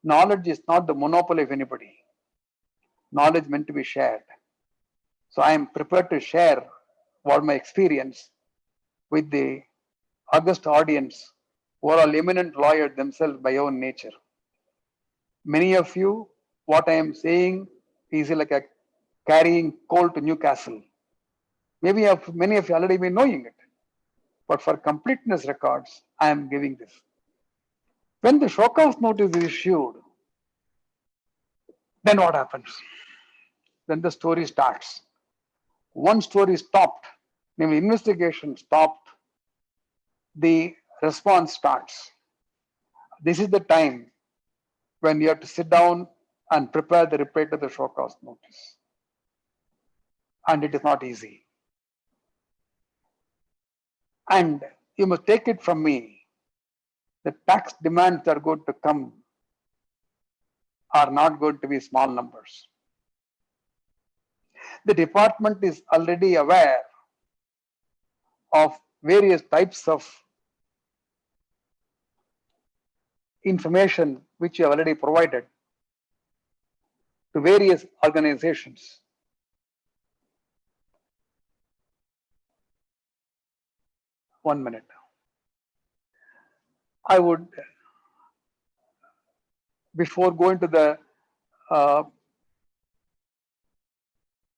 knowledge is not the monopoly of anybody. Knowledge meant to be shared. So I am prepared to share what my experience with the august audience who are all eminent lawyers themselves by own nature. Many of you, what I am saying is like a carrying coal to Newcastle. Maybe many of you already been knowing it, but for completeness records, I am giving this. When the show cause notice is issued, then what happens? Then the story starts. One story stopped, namely investigation stopped, the response starts. This is the time when you have to sit down and prepare the reply to the show cause notice. And it is not easy. And you must take it from me, the tax demands that are going to come are not going to be small numbers. The department is already aware of various types of information which you have already provided to various organizations. One minute. I would, before going to the,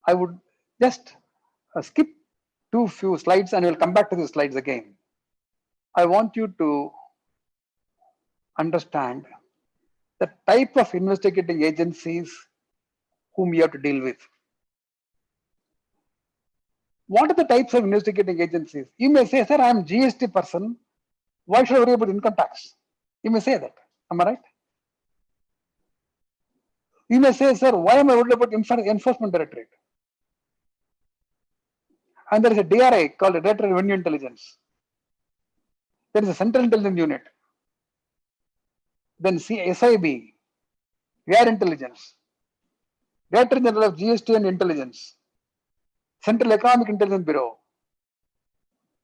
I would just skip few slides and we'll come back to the slides again. I want you to understand the type of investigating agencies whom you have to deal with. What are the types of investigating agencies? You may say, sir, I am GST person. Why should I worry about income tax? You may say that. Am I right? You may say, sir, why am I worried about enforcement directorate? And there is a DRI called Director of Revenue Intelligence. There is a Central Intelligence Unit. Then SIB, Air Intelligence, Director General of GST and Intelligence, Central Economic Intelligence Bureau,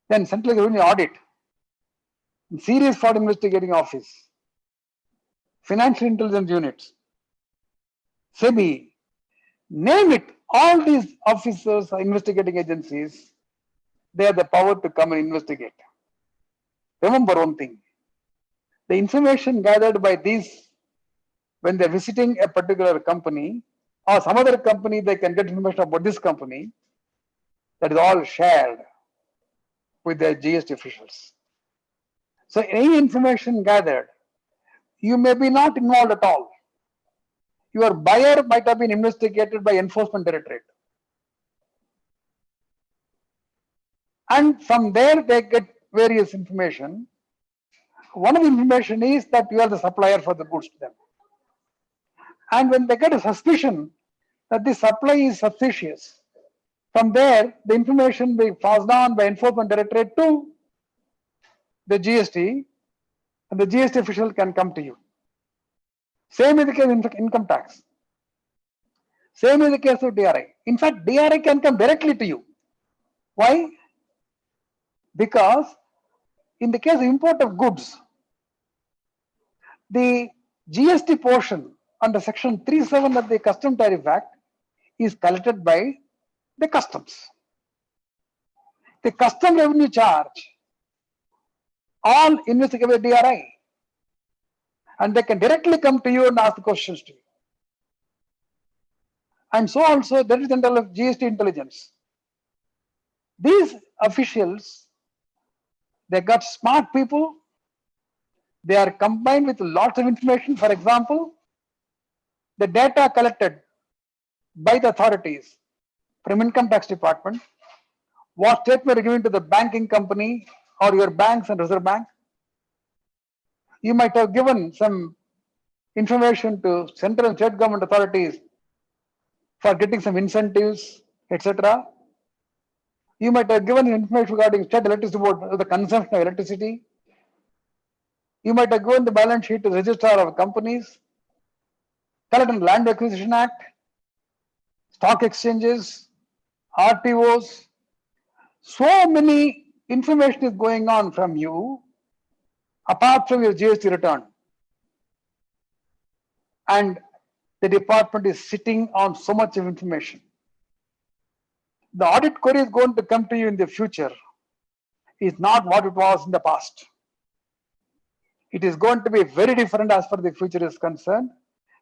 then Central Revenue Audit, Serious Fraud Investigating Office, Financial Intelligence Units, SEBI, name it, all these officers or investigating agencies, they have the power to come and investigate. Remember one thing, the information gathered by these, when they're visiting a particular company or some other company, they can get information about this company, that is all shared with the GST officials. So any information gathered, you may be not involved at all. Your buyer might have been investigated by enforcement directorate. And from there they get various information. One of the information is that you are the supplier for the goods to them. And when they get a suspicion that the supply is suspicious, from there the information will be passed on by enforcement directorate to the GST, and the GST official can come to you. Same in the case of income tax. Same in the case of DRI. In fact, DRI can come directly to you. Why? Because in the case of import of goods, the GST portion under section 37 of the Custom Tariff Act is collected by the customs. The custom revenue charge all investigated by DRI, and they can directly come to you and ask the questions to you. And so also there is the General of GST Intelligence. These officials, they got smart people. They are combined with lots of information. For example, the data collected by the authorities from income tax department, what statement are given to the banking company or your banks and reserve bank. You might have given some information to central and state government authorities for getting some incentives, etc. You might have given information regarding state electricity board, the consumption of electricity. You might have given the balance sheet to the registrar of companies, Collected and Land Acquisition Act, stock exchanges, RTOs. So many information is going on from you, apart from your GST return. And the department is sitting on so much of information. The audit query is going to come to you in the future is not what it was in the past. It is going to be very different as far as the future is concerned,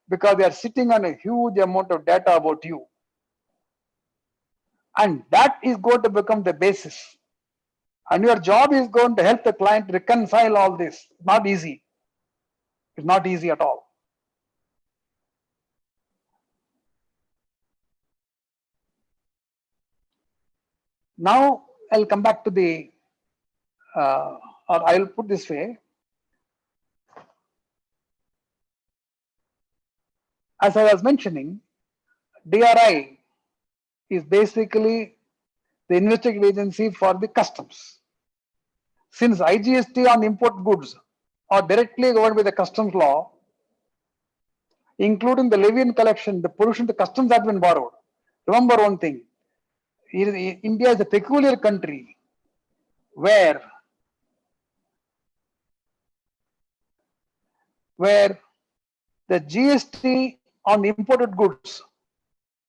because they are sitting on a huge amount of data about you. And that is going to become the basis. And your job is going to help the client reconcile all this. Not easy. It's not easy at all. Now I'll come back to the, or I'll put this way. As I was mentioning, DRI is basically the investigative agency for the customs. Since IGST on import goods are directly governed by the customs law, including the levy and collection, the pollution the customs have been borrowed. Remember one thing, India is a peculiar country where the GST on imported goods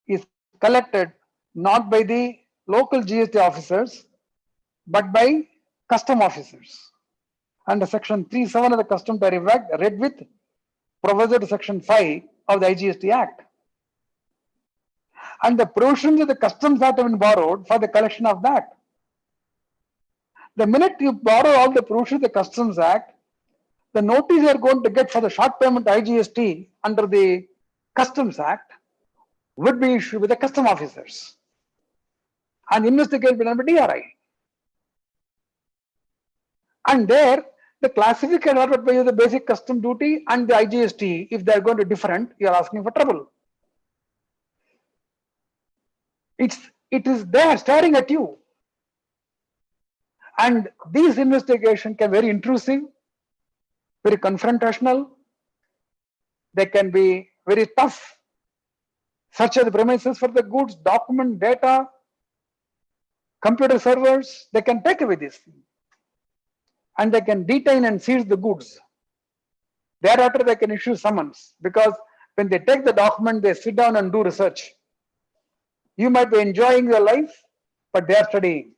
is collected not by the local GST officers, but by custom officers. Under section 3(7) of the Custom Tariff Act, read with proviso to section 5 of the IGST Act. And the provisions of the Customs Act have been borrowed for the collection of that. The minute you borrow all the provisions of the Customs Act, the notice you are going to get for the short payment IGST under the Customs Act would be issued with the custom officers and investigated by DRI. And there, the classification ordered by you the basic custom duty and the IGST, if they are going to different, you are asking for trouble. It is there staring at you. And these investigations can be very intrusive, very confrontational. They can be very tough. Search of the premises for the goods, document, data, computer servers, they can take away this thing. And they can detain and seize the goods. Thereafter, they can issue summons, because when they take the document, they sit down and do research. You might be enjoying your life, but they are studying.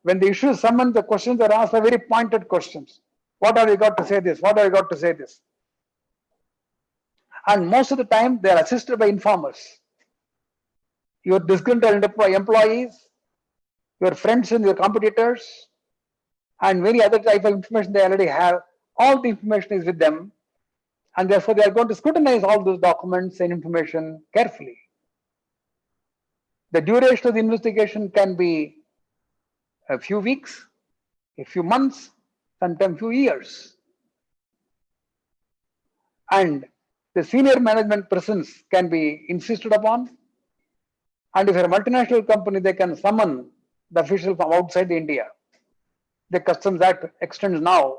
When they issue summons, the questions are asked are very pointed questions. What have you got to say this? What have you got to say this? And most of the time, they are assisted by informers. Your disgruntled employees, your friends and your competitors, and many other type of information they already have. All the information is with them, and therefore they are going to scrutinize all those documents and information carefully. The duration of the investigation can be a few weeks, a few months, sometimes few years. And the senior management presence can be insisted upon. And if you're a multinational company, they can summon the official from outside India. The Customs Act extends now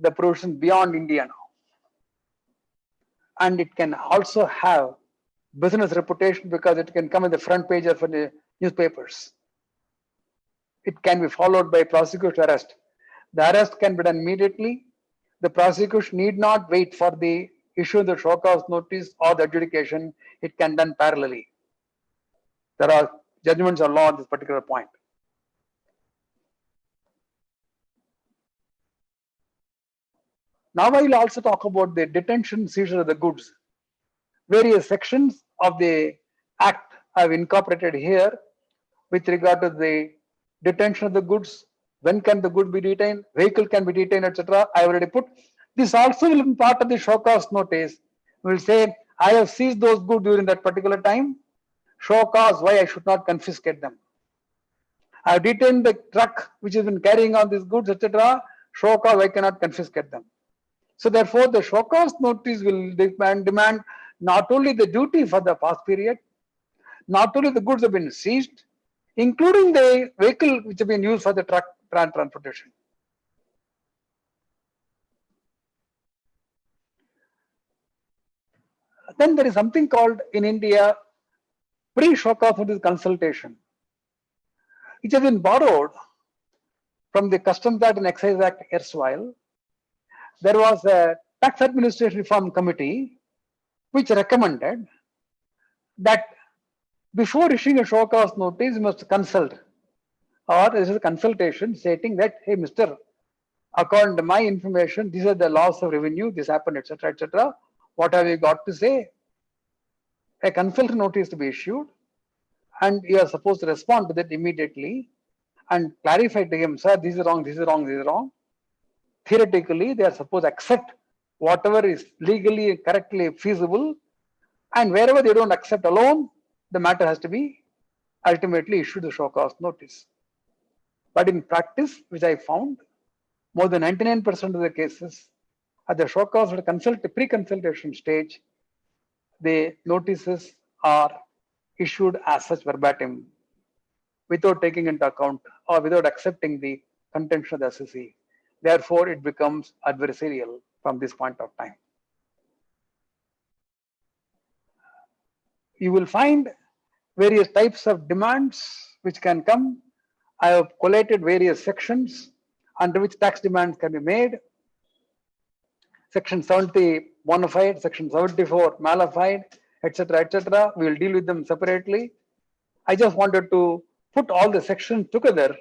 the provisions beyond India now. And it can also have business reputation, because it can come in the front page of the newspapers. It can be followed by prosecution arrest. The arrest can be done immediately. The prosecution need not wait for the issue of the show cause notice or the adjudication. It can be done parallelly. There are judgments of law on this particular point. Now I will also talk about the detention seizure of the goods. Various sections of the Act I have incorporated here with regard to the detention of the goods. When can the goods be detained? Vehicle can be detained, etc. I already put. This also will be part of the show cause notice. We will say, I have seized those goods during that particular time. Show cause why I should not confiscate them. I have detained the truck which has been carrying on these goods, etc. Show cause I cannot confiscate them. So therefore, the show cause notice will demand not only the duty for the past period, not only the goods have been seized, including the vehicle which have been used for the truck transportation. Then there is something called in India pre-show cause notice consultation, which has been borrowed from the Customs Act and Excise Act erstwhile. There was a Tax Administration Reform Committee which recommended that before issuing a show cause notice, you must consult, or there is a consultation stating that, hey, Mr. According to my information, these are the laws of revenue, this happened, etc., etc. What have you got to say? A consult notice to be issued, and you are supposed to respond to that immediately and clarify to him, sir, this is wrong, this is wrong, this is wrong. Theoretically, they are supposed to accept whatever is legally correctly feasible, and wherever they don't accept alone, the matter has to be ultimately issued the show cause notice. But in practice, which I found, more than 99% of the cases at the show cause or pre-consultation stage, the notices are issued as such verbatim without taking into account or without accepting the contention of the assessee. Therefore, it becomes adversarial from this point of time. You will find various types of demands which can come. I have collated various sections under which tax demands can be made. Section 70 bona fide, section 74 mala fide, etc., etc. We will deal with them separately. I just wanted to put all the sections together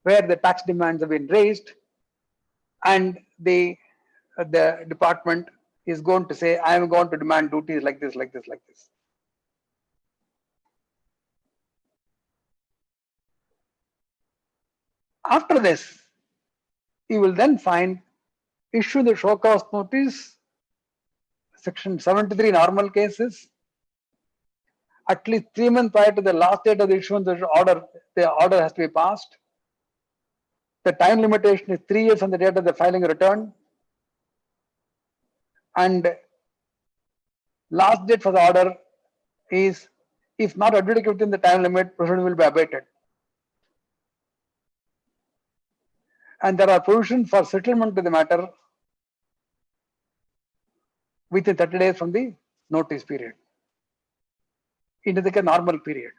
where the tax demands have been raised, and the department is going to say, I am going to demand duties like this, like this, like this. After this, you will then find issue the show cause notice, section 73 normal cases, at least 3 months prior to the last date of the issuance of the order has to be passed. The time limitation is 3 years from the date of the filing return. And last date for the order is, if not adjudicated within the time limit, proceeding will be abated. And there are provisions for settlement of the matter within 30 days from the notice period. Into the normal period.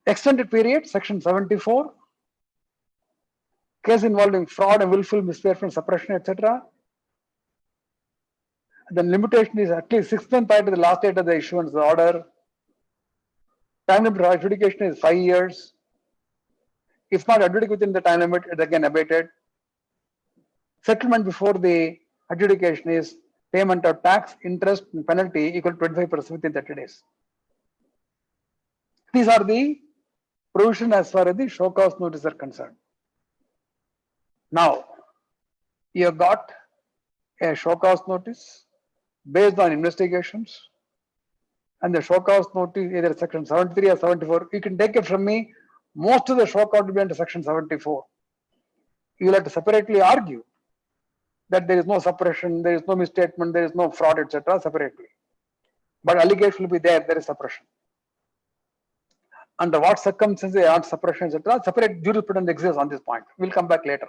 Extended period, section 74, case involving fraud and willful misplacement, suppression, etc. The limitation is at least 6 months prior to the last date of the issuance of the order. Time limit for adjudication is 5 years. If not adjudicated within the time limit, it again abated. Settlement before the adjudication is payment of tax, interest, and penalty equal to 25% within 30 days. These are the provisions as far as the show cause notice are concerned. Now, you have got a show cause notice based on investigations, and the show cause notice either section 73 or 74. You can take it from me, most of the show cause will be under section 74. You will have to separately argue that there is no suppression, there is no misstatement, there is no fraud, etc. separately. But allegation will be there is suppression. Under what circumstances there are suppression, etc. Separate jurisprudence exists on this point. We'll come back later.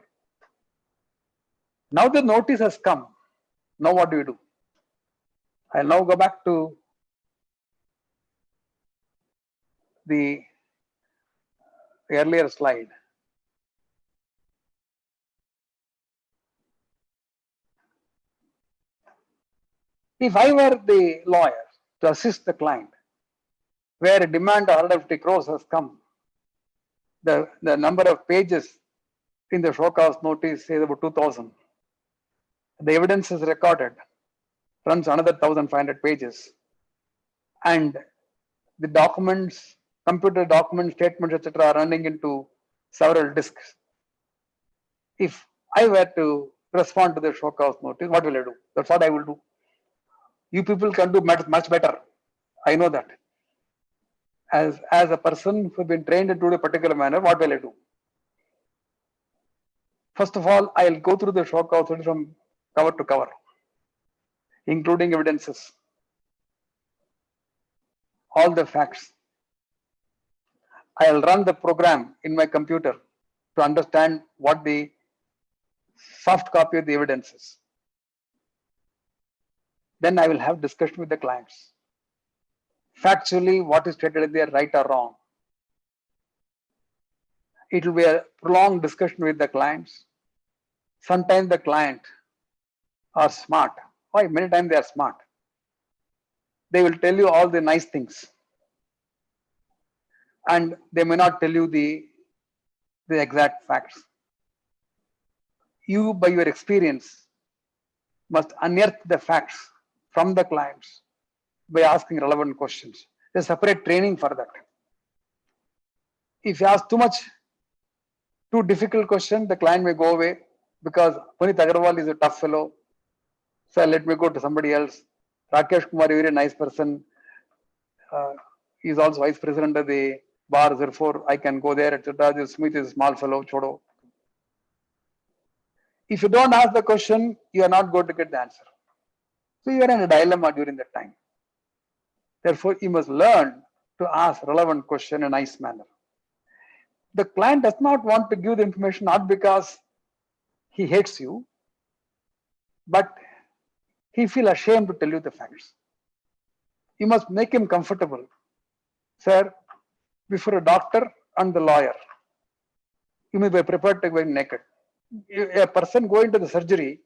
Now the notice has come. Now what do you do? I'll now go back to the earlier slide. If I were the lawyer to assist the client, where a demand of 150 crores has come, the number of pages in the show cause notice is about 2,000. The evidence is recorded, runs another 1,500 pages, and the documents, computer documents, statements, etc., are running into several disks. If I were to respond to the show cause notice, what will I do? That's what I will do. You people can do much better. I know that. As a person who has been trained into a particular manner, what will I do? First of all, I'll go through the show cause notice from cover to cover, including evidences, all the facts. I'll run the program in my computer to understand what the soft copy of the evidence is. Then I will have discussion with the clients. Factually, what is stated there, right or wrong. It will be a prolonged discussion with the clients. Sometimes the client are smart. Why? Many times they are smart. They will tell you all the nice things, and they may not tell you the exact facts. You, by your experience, must unearth the facts from the clients by asking relevant questions. There's separate training for that. If you ask too difficult question, the client may go away because Punit Agarwal is a tough fellow. sir, let me go to somebody else. Rakesh Kumar, very nice person. He is also vice president of the bar, therefore I can go there, etc. This Smith is a small fellow, chodo. If you don't ask the question, you are not going to get the answer. So you are in a dilemma during that time. Therefore, you must learn to ask relevant question in a nice manner. The client does not want to give the information not because he hates you, but he feels ashamed to tell you the facts. You must make him comfortable. Sir, before a doctor and the lawyer, you may be prepared to go naked. A person going to the surgery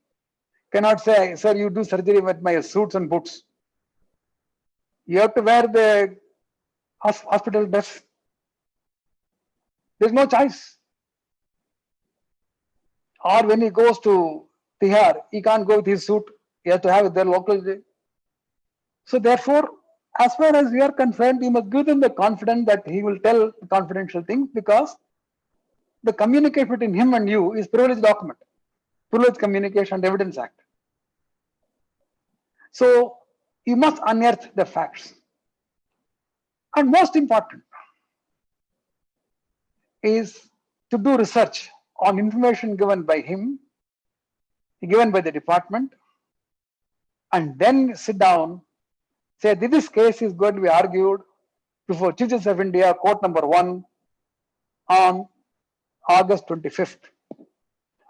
cannot say, sir, you do surgery with my suits and boots. You have to wear the hospital dress. There's no choice. Or when he goes to Tihar, he can't go with his suit. He has to have their local. So therefore, as far as we are concerned, you must give them the confidence that he will tell confidential things, because the communication between him and you is privileged document, Privileged Communication and Evidence Act. So you must unearth the facts. And most important is to do research on information given by him, given by the department, and then sit down, say this case is going to be argued before Chief Justice of India, Court number 1 on August 25th.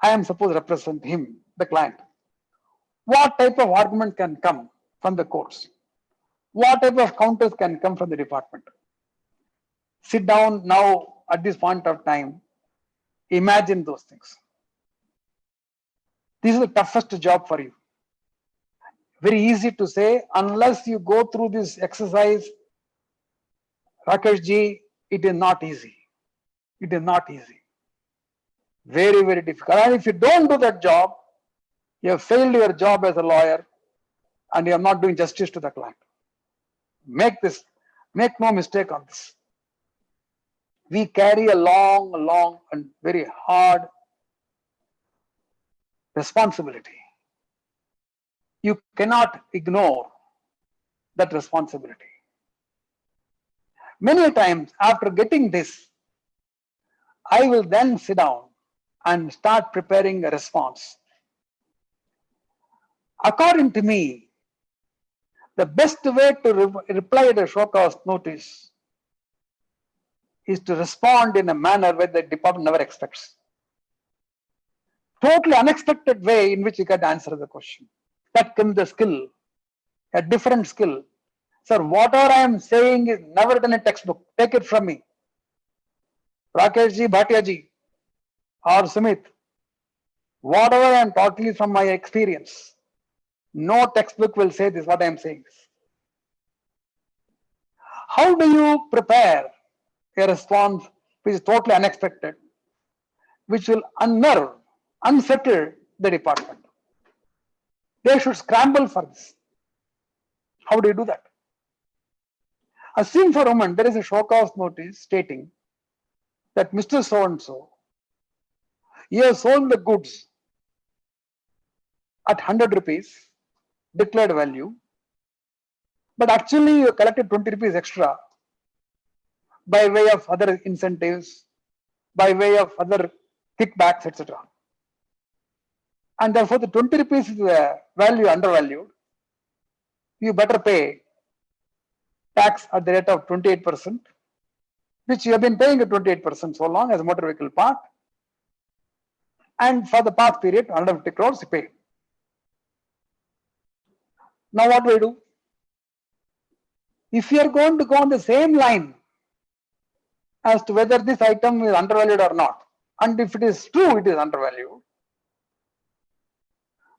I am supposed to represent him, the client. What type of argument can come from the courts? What type of counters can come from the department? Sit down now at this point of time, imagine those things. This is the toughest job for you. Very easy to say, unless you go through this exercise, Rakesh ji, it is not easy. It is not easy. Very, very difficult. And if you don't do that job, you have failed your job as a lawyer and you are not doing justice to the client. Make no mistake on this. We carry a long and very hard responsibility. You cannot ignore that responsibility. Many times after getting this, I will then sit down and start preparing a response. According to me, the best way to reply to a show cause notice is to respond in a manner where the department never expects. Totally unexpected way in which you can answer the question. That comes the skill, a different skill. Sir, whatever I am saying is never done in textbook. Take it from me. Rakesh ji, Bhatia ji, or Sumit, whatever I am talking is from my experience. No textbook will say this, what I am saying. How do you prepare a response which is totally unexpected, which will unnerve, unsettle the department? They should scramble for this. How do you do that? Assume for a moment there is a show cause notice stating that Mr. So-and-so, he has sold the goods at 100 rupees declared value, but actually you collected 20 rupees extra by way of other incentives, by way of other kickbacks, etc. And therefore the 20 rupees is value undervalued. You better pay tax at the rate of 28%, which you have been paying at 28% so long as a motor vehicle part. And for the past period, 150 crores you pay. Now what do we do? If you are going to go on the same line as to whether this item is undervalued or not, and if it is true it is undervalued,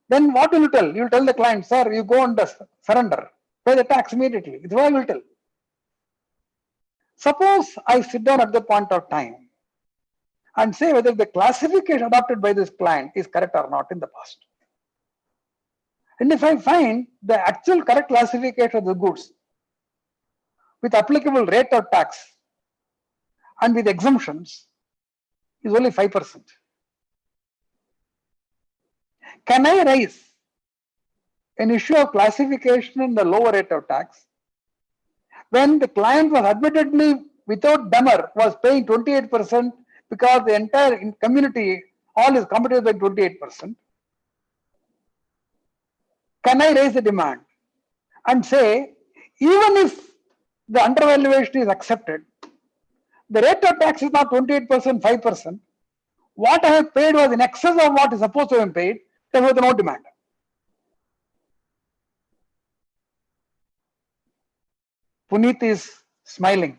then what will you tell? You will tell the client, sir, you go and surrender, pay the tax immediately. It's what I will tell. Suppose I sit down at the point of time and say whether the classification adopted by this client is correct or not in the past. And if I find the actual correct classification of the goods with applicable rate of tax and with exemptions is only 5%. Can I raise an issue of classification in the lower rate of tax, when the client was admittedly without demur was paying 28% because the entire community, all his competitors were 28%. Can I raise the demand and say, even if the undervaluation is accepted, the rate of tax is not 28%, 5%. What I have paid was in excess of what is supposed to have been paid, there was no demand. Puneet is smiling.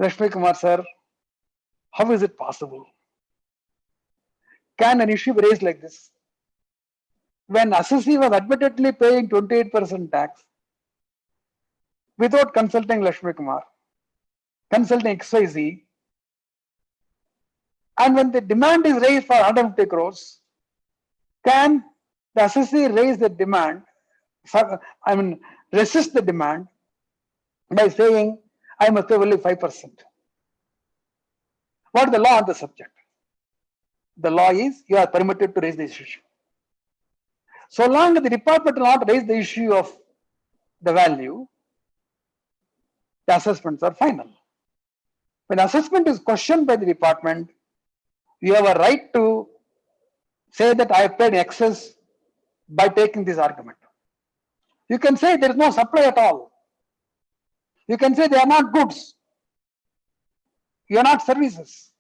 Rashmi Kumar sir, how is it possible? Can an issue be raised like this? When assessee was admittedly paying 28% tax without consulting Lakshmi Kumar, consulting XYZ, and when the demand is raised for 150 crores, can the assessee raise the demand, resist the demand by saying, I must pay only 5%? What is the law on the subject? The law is you are permitted to raise this issue. So long as the department will not raise the issue of the value, the assessments are final. When assessment is questioned by the department, you have a right to say that I have paid excess by taking this argument. You can say there is no supply at all. You can say they are not goods. You are not services.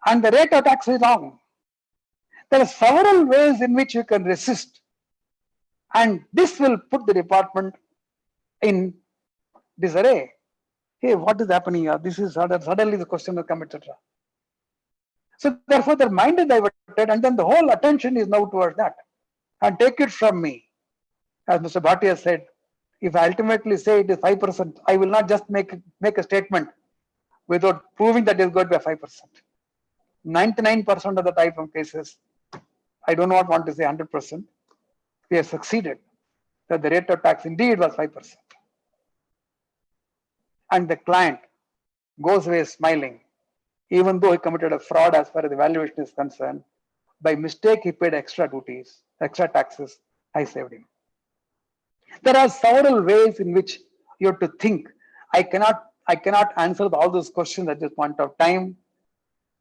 And the rate of tax is wrong. There are several ways in which you can resist. And this will put the department in disarray. Hey, what is happening here? This is suddenly the question will come, etc. So therefore, their mind is diverted, and then the whole attention is now towards that. And take it from me, as Mr. Bhatia said, if I ultimately say it is 5%, I will not just make a statement without proving that it is going to be 5%. 99% of the type of cases, I do not want to say 100%, we have succeeded that the rate of tax indeed was 5%. And the client goes away smiling, even though he committed a fraud as far as the valuation is concerned. By mistake, he paid extra duties, extra taxes. I saved him. There are several ways in which you have to think. I cannot answer all those questions at this point of time.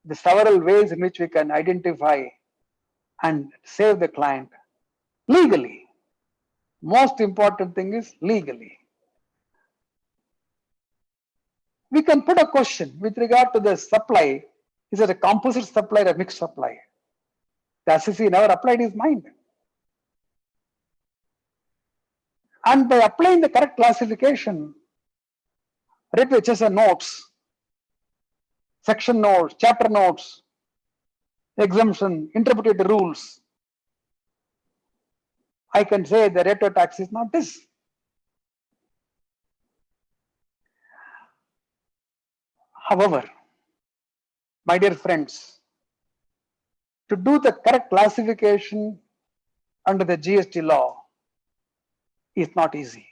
The several ways in which we can identify and save the client legally. Most important thing is legally. We can put a question with regard to the supply. Is it a composite supply or a mixed supply? The assessee never applied his mind. And by applying the correct classification, read the HSN notes, section notes, chapter notes, exemption, interpreted rules, I can say the rate of tax is not this. However, my dear friends, to do the correct classification under the GST law is not easy.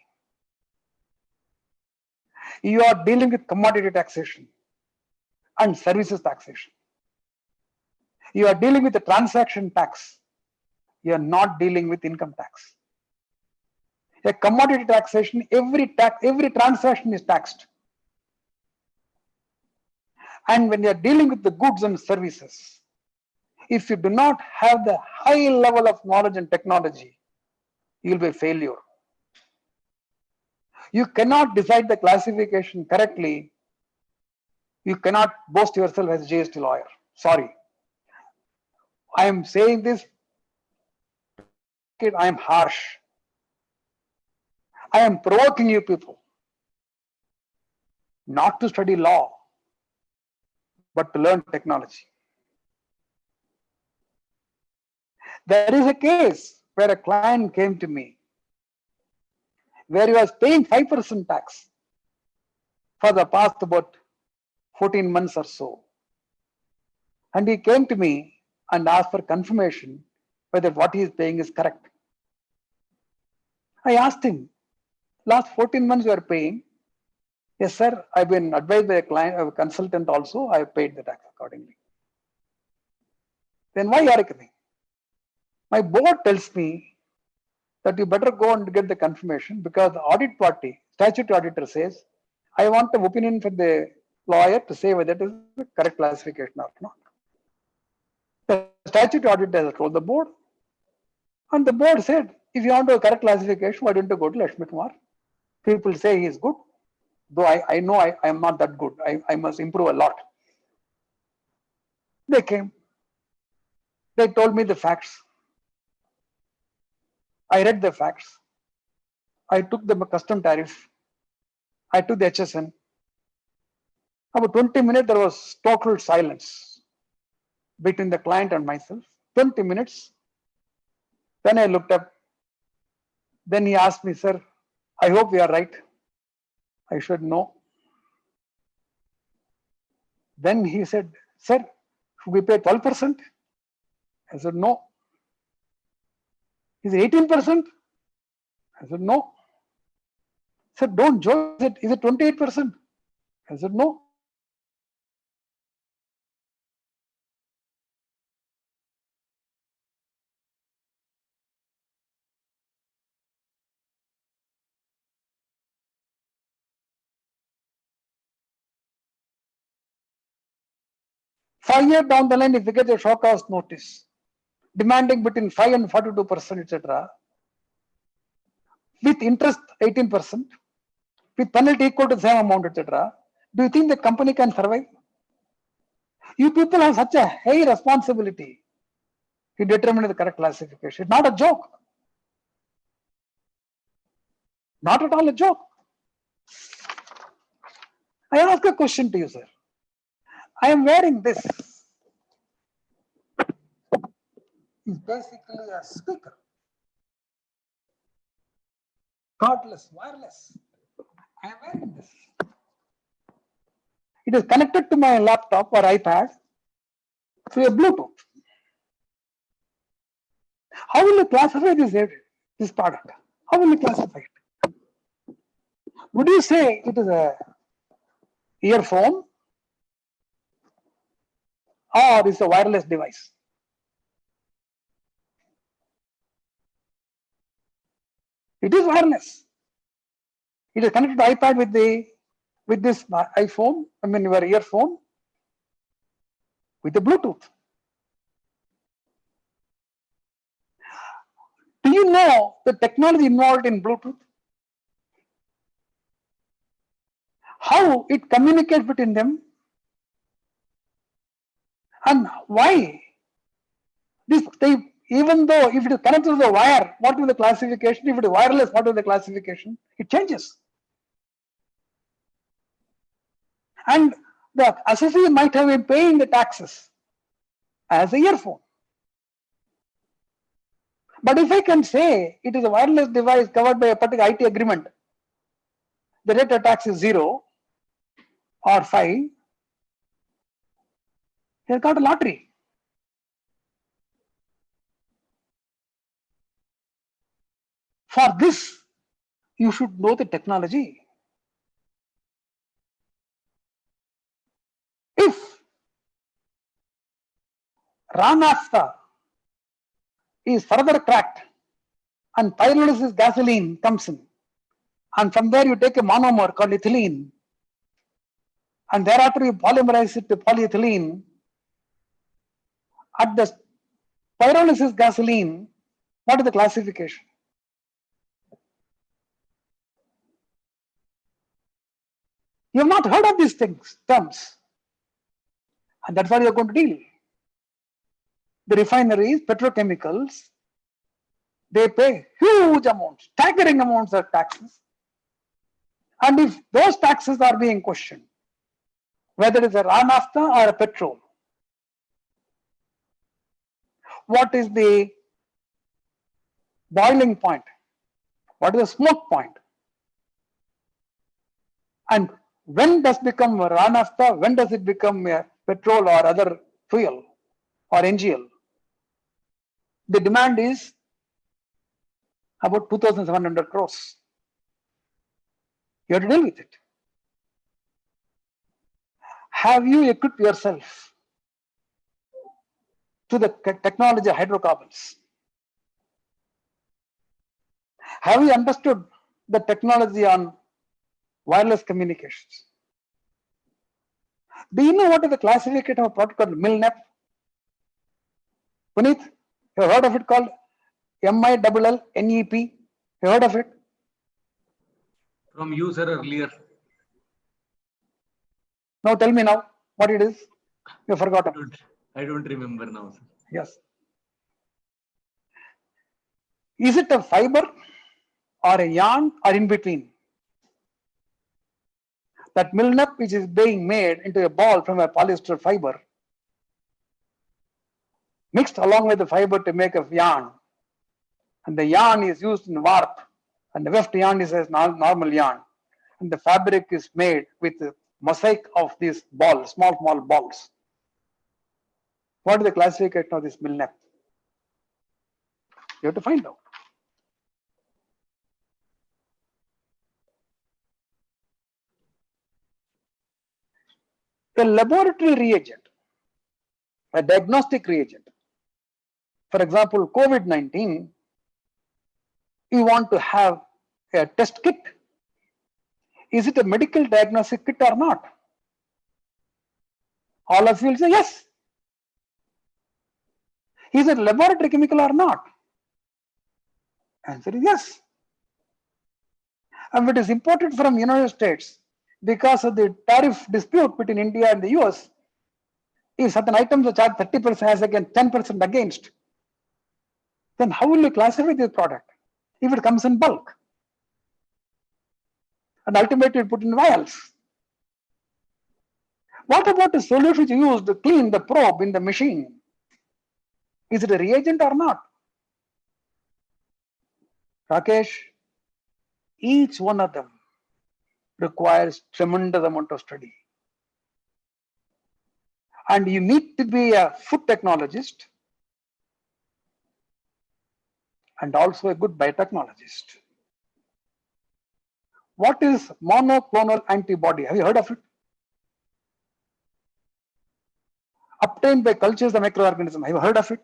You are dealing with commodity taxation and services taxation. You are dealing with the transaction tax. You are not dealing with income tax. A commodity taxation, every transaction is taxed. And when you are dealing with the goods and services, if you do not have the high level of knowledge and technology, you will be a failure. You cannot decide the classification correctly. You cannot boast yourself as a GST lawyer. Sorry. I am saying this, I am harsh. I am provoking you people not to study law, but to learn technology. There is a case where a client came to me where he was paying 5% tax for the past about 14 months or so. And he came to me and asked for confirmation whether what he is paying is correct. I asked him, last 14 months you are paying? Yes, sir. I've been advised by a client, a consultant also. I have paid the tax accordingly. Then why are you coming? My board tells me that you better go and get the confirmation, because the audit party, statutory auditor says, I want the opinion from the lawyer to say whether it is the correct classification or not. The statutory auditor has told the board, and the board said, if you want a correct classification, why don't you go to Lakshmi Kumar? People say he is good, though I know I am not that good. I must improve a lot. They came. They told me the facts. I read the facts. I took the custom tariff. I took the HSN. About 20 minutes, there was total silence between the client and myself. 20 minutes. Then I looked up. Then he asked me, sir, I hope we are right. I said, no. Then he said, sir, should we pay 12%? I said, no. Is it 18%? I said, no. He said, don't joke. Is it 28%? I said, no. Five years down the line, if you get a show cause notice, demanding between 5 and 42%, etc., with interest 18%, with penalty equal to the same amount, etc., do you think the company can survive? You people have such a high responsibility to determine the correct classification. It's not a joke. Not at all a joke. I ask a question to you, sir. I am wearing this. It's basically a speaker. Cordless, wireless. I am wearing this. It is connected to my laptop or iPad through a Bluetooth. How will you classify this product? How will you classify it? Would you say it is a earphone or is a wireless device? It is wireless. It is connected to iPad with this iPhone, your earphone, with the Bluetooth. Do you know the technology involved in Bluetooth? How it communicates between them? And why? Even though if it is connected to the wire, what is the classification? If it is wireless, what is the classification? It changes. And the assessee might have been paying the taxes as an earphone. But if I can say it is a wireless device covered by a particular IT agreement, the rate of tax is 0 or 5, he has got a lottery. For this, you should know the technology. If raw naphtha is further cracked and pyrolysis gasoline comes in, and from there you take a monomer called ethylene, and thereafter you polymerize it to polyethylene, at the pyrolysis gasoline, what is the classification? You have not heard of these terms, and that's what you are going to deal. The refineries, petrochemicals, they pay huge amounts, staggering amounts of taxes. And if those taxes are being questioned, whether it is a raw naphtha or a petrol, what is the boiling point? What is the smoke point? And when does it become a raw naphtha? When does it become a petrol or other fuel or NGL? The demand is about 2,700 crores. You have to deal with it. Have you equipped yourself to the technology of hydrocarbons? Have you understood the technology on wireless communications? Do you know what is the classification of a product called MILNEP? Puneet, you have heard of it called MILLNEP? You heard of it? From user earlier. Now tell me now what it is. You forgot. I don't remember now, sir. Yes. Is it a fiber or a yarn or in between? That MILNEP which is being made into a ball from a polyester fiber mixed along with the fiber to make a yarn, and the yarn is used in warp, and the weft yarn is a normal yarn, and the fabric is made with a mosaic of these balls, small balls. What is the classification of this MILNEP? You have to find out. A laboratory reagent, a diagnostic reagent, for example, COVID-19, you want to have a test kit. Is it a medical diagnostic kit or not? All of you will say yes. Is it laboratory chemical or not? Answer is yes. And it is imported from United States because of the tariff dispute between India and the US. If certain items are charged 30% as against 10% against, then how will you classify this product if it comes in bulk? And ultimately you put in vials. What about the solution you use to clean the probe in the machine? Is it a reagent or not? Rakesh, each one of them requires tremendous amount of study. And you need to be a food technologist and also a good biotechnologist. What is monoclonal antibody? Have you heard of it? Obtained by cultures of microorganisms. Have you heard of it?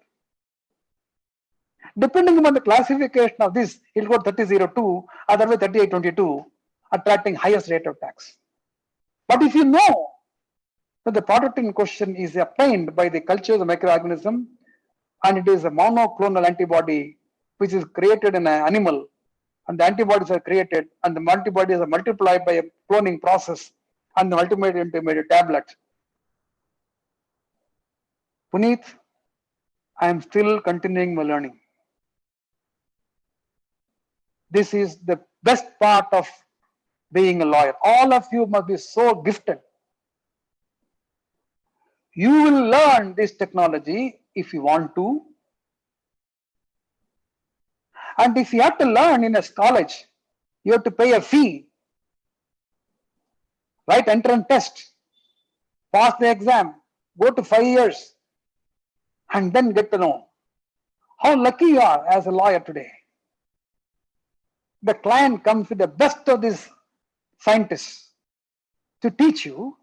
Depending upon the classification of this, it will go 3002, otherwise 3822, attracting highest rate of tax. But if you know that the product in question is obtained by the cultures of microorganism and it is a monoclonal antibody which is created in an animal, and the antibodies are created and the antibodies are multiplied by a cloning process and the ultimate into a tablet. Puneet, I am still continuing my learning. This is the best part of being a lawyer. All of you must be so gifted. You will learn this technology if you want to. And if you have to learn in a college, you have to pay a fee, write entrance test, pass the exam, go to 5 years, and then get to know how lucky you are as a lawyer today. The client comes with the best of these scientists to teach you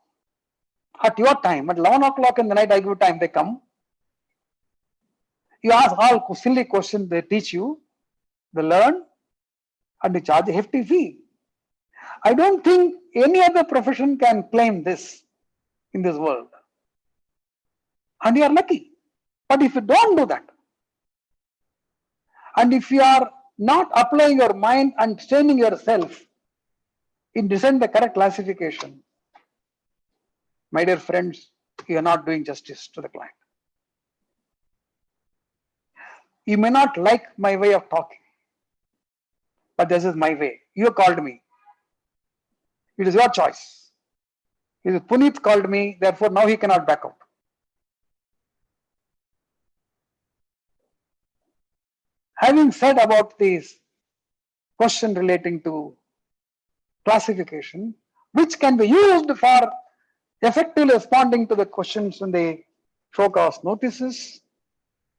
at your time. At 11 o'clock in the night, I give time, they come. You ask all silly questions, they teach you, they learn, and they charge a hefty fee. I don't think any other profession can claim this in this world. And you are lucky. But if you don't do that, and if you are not applying your mind and training yourself in designing the correct classification, my dear friends, you are not doing justice to the client. You may not like my way of talking, but this is my way. You called me. It is your choice. Puneet called me, therefore now he cannot back out. Having said about this question relating to classification, which can be used for effectively responding to the questions in the show cause notices,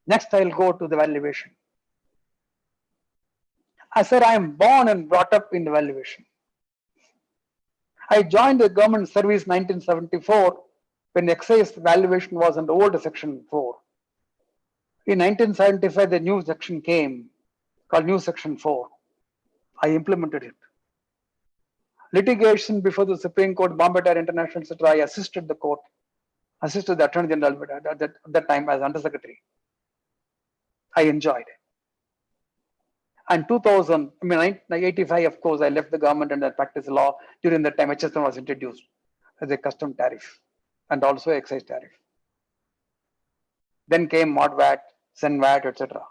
next I'll go to the valuation. I said I am born and brought up in the valuation. I joined the government service 1974 when excise valuation was under old section 4. In 1975, the new section came called new section 4. I implemented it. Litigation before the Supreme Court, Bombay Tire International, etc. I assisted the court, assisted the Attorney General at that time as Undersecretary. I enjoyed it. And 2000, 85, of course, I left the government and I practiced law. During that time, HSM was introduced as a custom tariff and also excise tariff. Then came Mod VAT, Sen VAT, etc.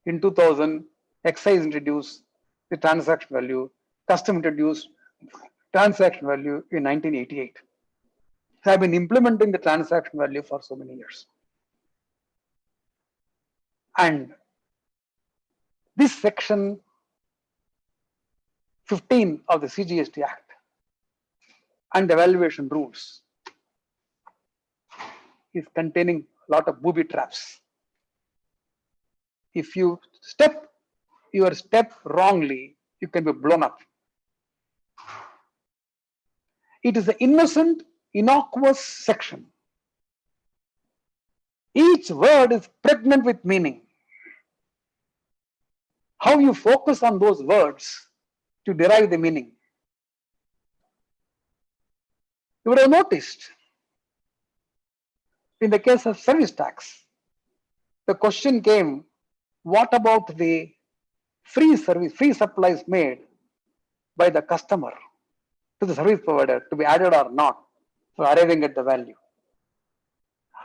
In 2000, excise introduced the transaction value, custom introduced transaction value in 1988. So I've been implementing the transaction value for so many years. And this section 15 of the CGST Act and the evaluation rules is containing a lot of booby traps. If you step your step wrongly, you can be blown up. It is an innocent, innocuous section. Each word is pregnant with meaning. How you focus on those words to derive the meaning. You would have noticed in the case of service tax, the question came, what about the free supplies made by the customer to the service provider to be added or not for arriving at the value?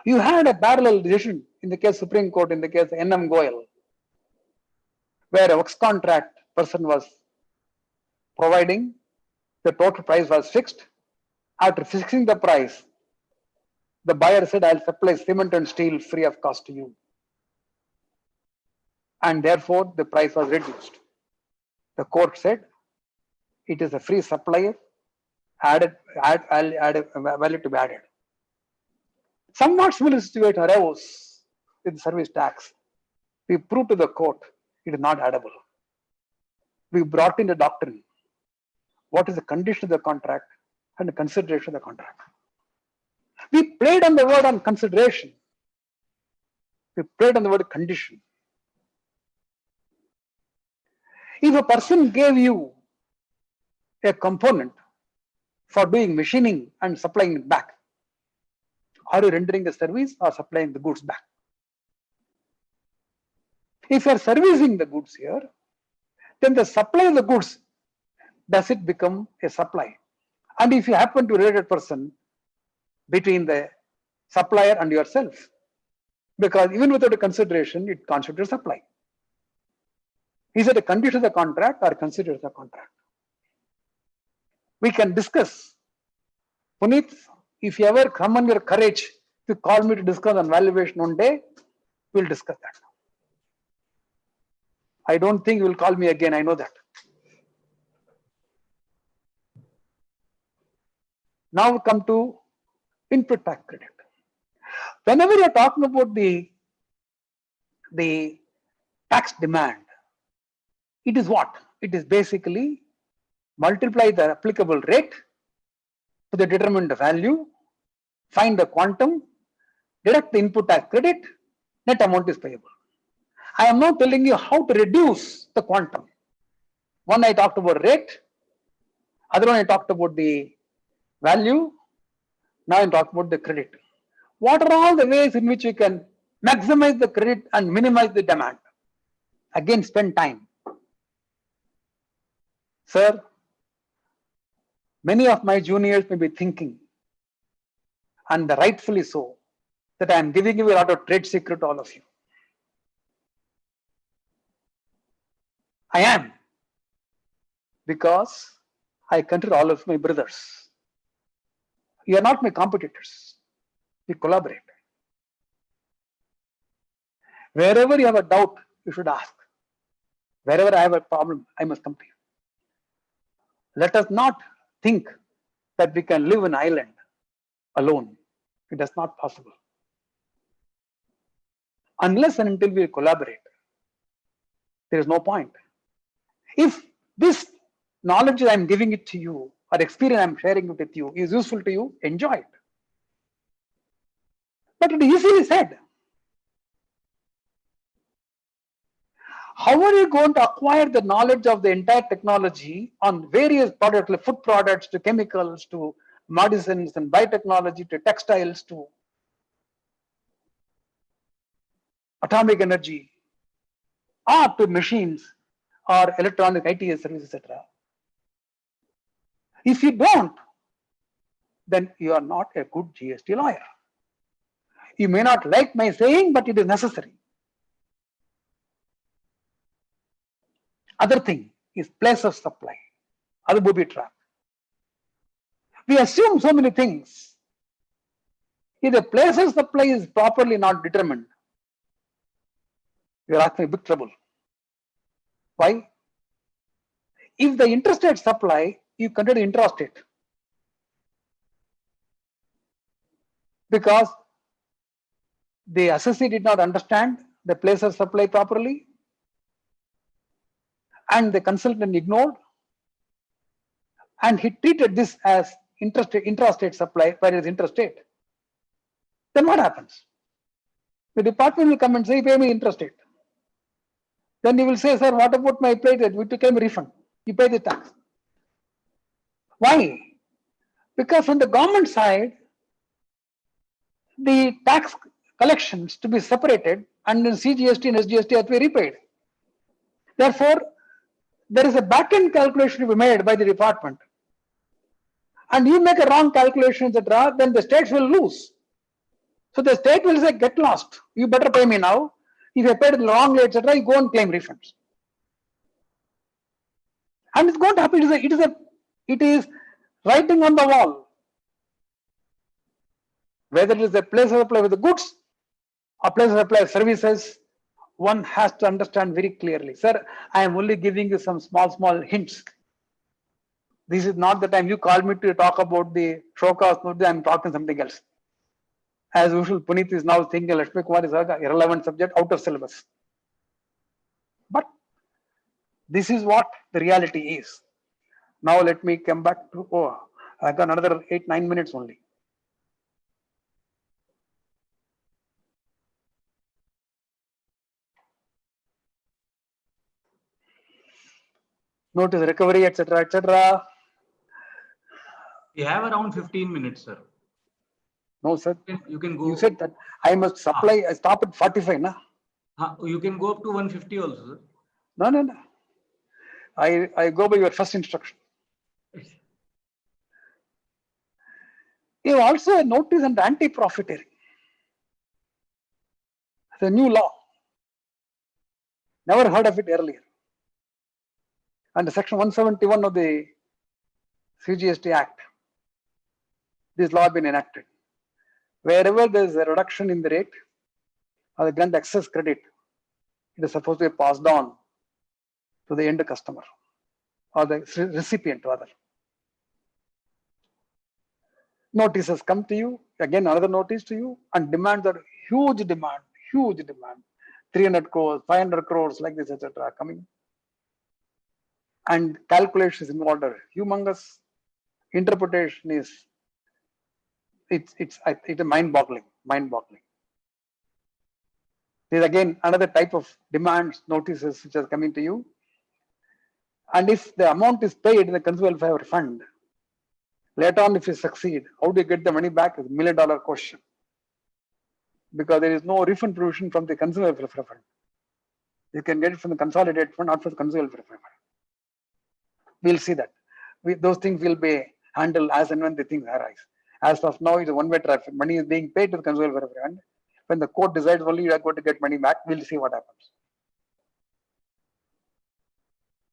You had a parallel decision in the case Supreme Court, in the case NM Goyal, where a works contract person was providing, the total price was fixed. After fixing the price, the buyer said, I'll supply cement and steel free of cost to you. And therefore, the price was reduced. The court said, it is a free supplier, I'll add a value to be added. Somewhat similar situation arose with service tax. We proved to the court it is not addable. We brought in the doctrine. What is the condition of the contract and the consideration of the contract? We played on the word on consideration. We played on the word condition. If a person gave you a component for doing machining and supplying it back, are you rendering the service or supplying the goods back? If you are servicing the goods here, then the supply of the goods, does it become a supply? And if you happen to relate a person between the supplier and yourself, because even without a consideration, it constitutes supply. Is it a condition of the contract or considered the contract? We can discuss. Puneet, if you ever come on your courage to call me to discuss on valuation one day, we'll discuss that. I don't think you will call me again, I know that. Now we come to input tax credit. Whenever you're talking about the tax demand, it is what? It is basically multiply the applicable rate to the determined value, find the quantum, deduct the input tax credit, net amount is payable. I am now telling you how to reduce the quantum. One I talked about rate, other one I talked about the value, now I'm talking about the credit. What are all the ways in which you can maximize the credit and minimize the demand? Again, spend time. Sir, many of my juniors may be thinking, and rightfully so, that I am giving you a lot of trade secret to all of you. I am, because I consider all of my brothers. You are not my competitors. We collaborate. Wherever you have a doubt, you should ask. Wherever I have a problem, I must come to you. Let us not think that we can live in an island alone. It is not possible. Unless and until we collaborate, there is no point. If this knowledge I am giving it to you, or experience I am sharing it with you, is useful to you, enjoy it. But it is easily said. how are you going to acquire the knowledge of the entire technology on various products, like food products to chemicals to medicines and biotechnology to textiles to atomic energy or to machines or electronic IT services, etc. If you don't, then you are not a good GST lawyer. You may not like my saying, but it is necessary. Other thing is place of supply, other booby trap. We assume so many things. If the place of supply is properly not determined, you are asking big trouble. Why? If the interstate supply, you consider intrastate. Because the assessee did not understand the place of supply properly, and the consultant ignored, and he treated this as intrastate supply, whereas interstate. Then what happens? The department will come and say, pay me interstate. Then he will say, sir, what about my pay? We took a refund. You pay the tax. Why? Because on the government side, the tax collections to be separated, and in CGST and SGST have to be repaid. Therefore, there is a back-end calculation to be made by the department. And you make a wrong calculation, etc., then the states will lose. So the state will say, get lost. You better pay me now. If you paid wrongly, etc., you go and claim refunds. And it's going to happen. It is writing on the wall. Whether it is a place of supply with the goods or place of supply of services, one has to understand very clearly. Sir, I am only giving you some small hints. This is not the time you called me to talk about the show cause notice. I am talking something else. As usual, Puneet is now thinking Lakshmi Kumar is an irrelevant subject out of syllabus. But this is what the reality is. Now let me come back to, I got another 8-9 minutes only. Notice recovery, etc., etc. We have around 15 minutes, sir. No, sir. You can go. You said that I must supply. I stop at 45, na? You can go up to 150 also, sir. No. I go by your first instruction. You also notice an anti-profiteering. It's a new law. Never heard of it earlier. Under section 171 of the CGST Act, this law has been enacted. Wherever there is a reduction in the rate or the grant excess credit, it is supposed to be passed on to the end customer or the recipient rather. Notices come to you, again another notice to you, and demands are huge demand, 300 crores, 500 crores, like this, etc. coming. And calculations involved are humongous. Interpretation is, it's a mind-boggling. There's again another type of demands, notices which are coming to you. And if the amount is paid in the consumer welfare fund, later on if you succeed, how do you get the money back is $1 million question. Because there is no refund provision from the consumer welfare fund. You can get it from the consolidated fund, not from the consumer welfare fund. We'll see that. Those things will be handled as and when the things arise. As of now, it's a one-way traffic. Money is being paid to the consumer welfare fund. When the court decides only you are going to get money back, we'll see what happens.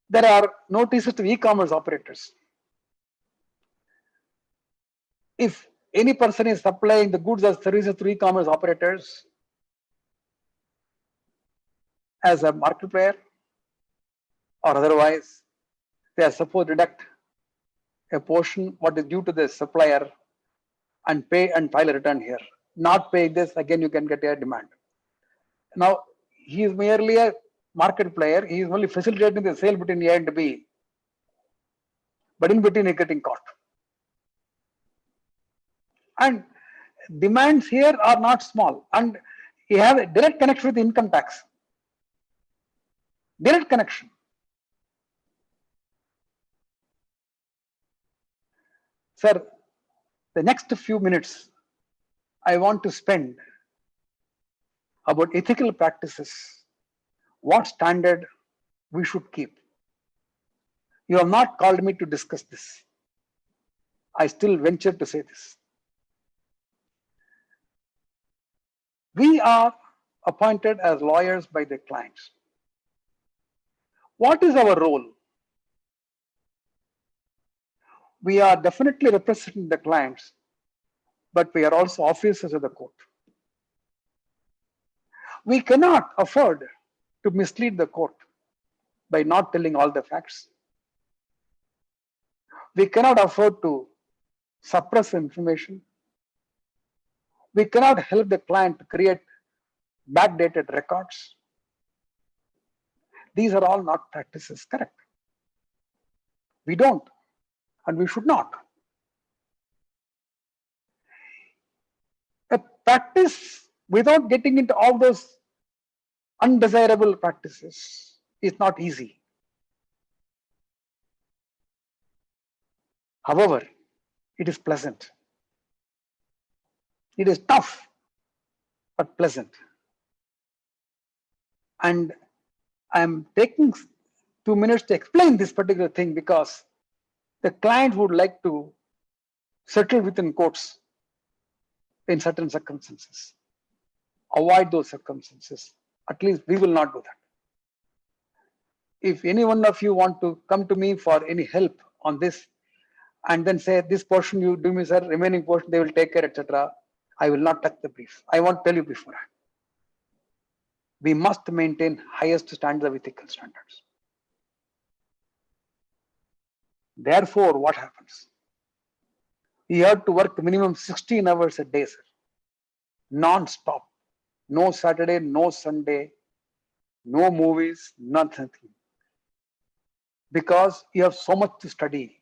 There are notices to e-commerce operators. If any person is supplying the goods or services to e-commerce operators as a market player or otherwise, they are supposed to deduct a portion what is due to the supplier and pay and file a return here. Not pay this, again you can get a demand. Now, he is merely a market player. He is only facilitating the sale between A and B. But in between, he is getting caught. And demands here are not small. And you have a direct connection with income tax. Direct connection. Sir, the next few minutes I want to spend about ethical practices, what standard we should keep. You have not called me to discuss this. I still venture to say this. We are appointed as lawyers by the clients. What is our role? We are definitely representing the clients, but we are also officers of the court. We cannot afford to mislead the court by not telling all the facts. We cannot afford to suppress information. We cannot help the client to create backdated records. These are all not practices, correct? We don't, and we should not. A practice without getting into all those undesirable practices is not easy. However, it is pleasant. It is tough, but pleasant. And I am taking 2 minutes to explain this particular thing because the client would like to settle within courts in certain circumstances. Avoid those circumstances. At least we will not do that. If any one of you want to come to me for any help on this and then say this portion you do me, sir, remaining portion they will take care, etc., I will not touch the brief. I want to tell you beforehand. We must maintain highest standards of ethical standards. Therefore, what happens? You have to work minimum 16 hours a day, sir. Non-stop. No Saturday, no Sunday, no movies, nothing. Because you have so much to study.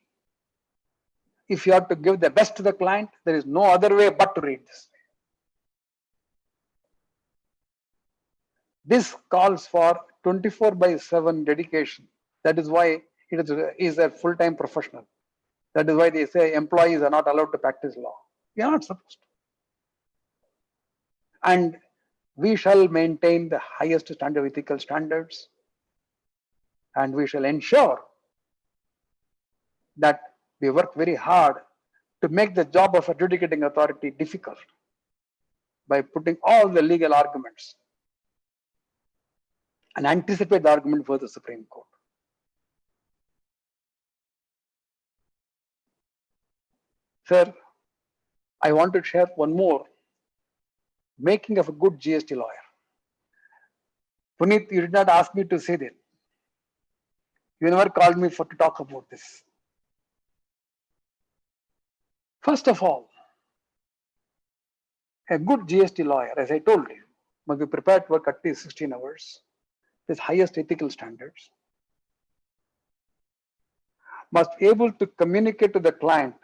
If you have to give the best to the client, there is no other way but to read this. This calls for 24/7 dedication. That is why it is a full-time professional. That is why they say employees are not allowed to practice law. We are not supposed to. And we shall maintain the highest standard of ethical standards. And we shall ensure that we work very hard to make the job of adjudicating authority difficult by putting all the legal arguments and anticipate the argument for the Supreme Court. Sir, I want to share one more making of a good GST lawyer. Puneet, you did not ask me to say that. You never called me to talk about this. First of all, a good GST lawyer, as I told you, must be prepared to work at least 16 hours with highest ethical standards, must be able to communicate to the client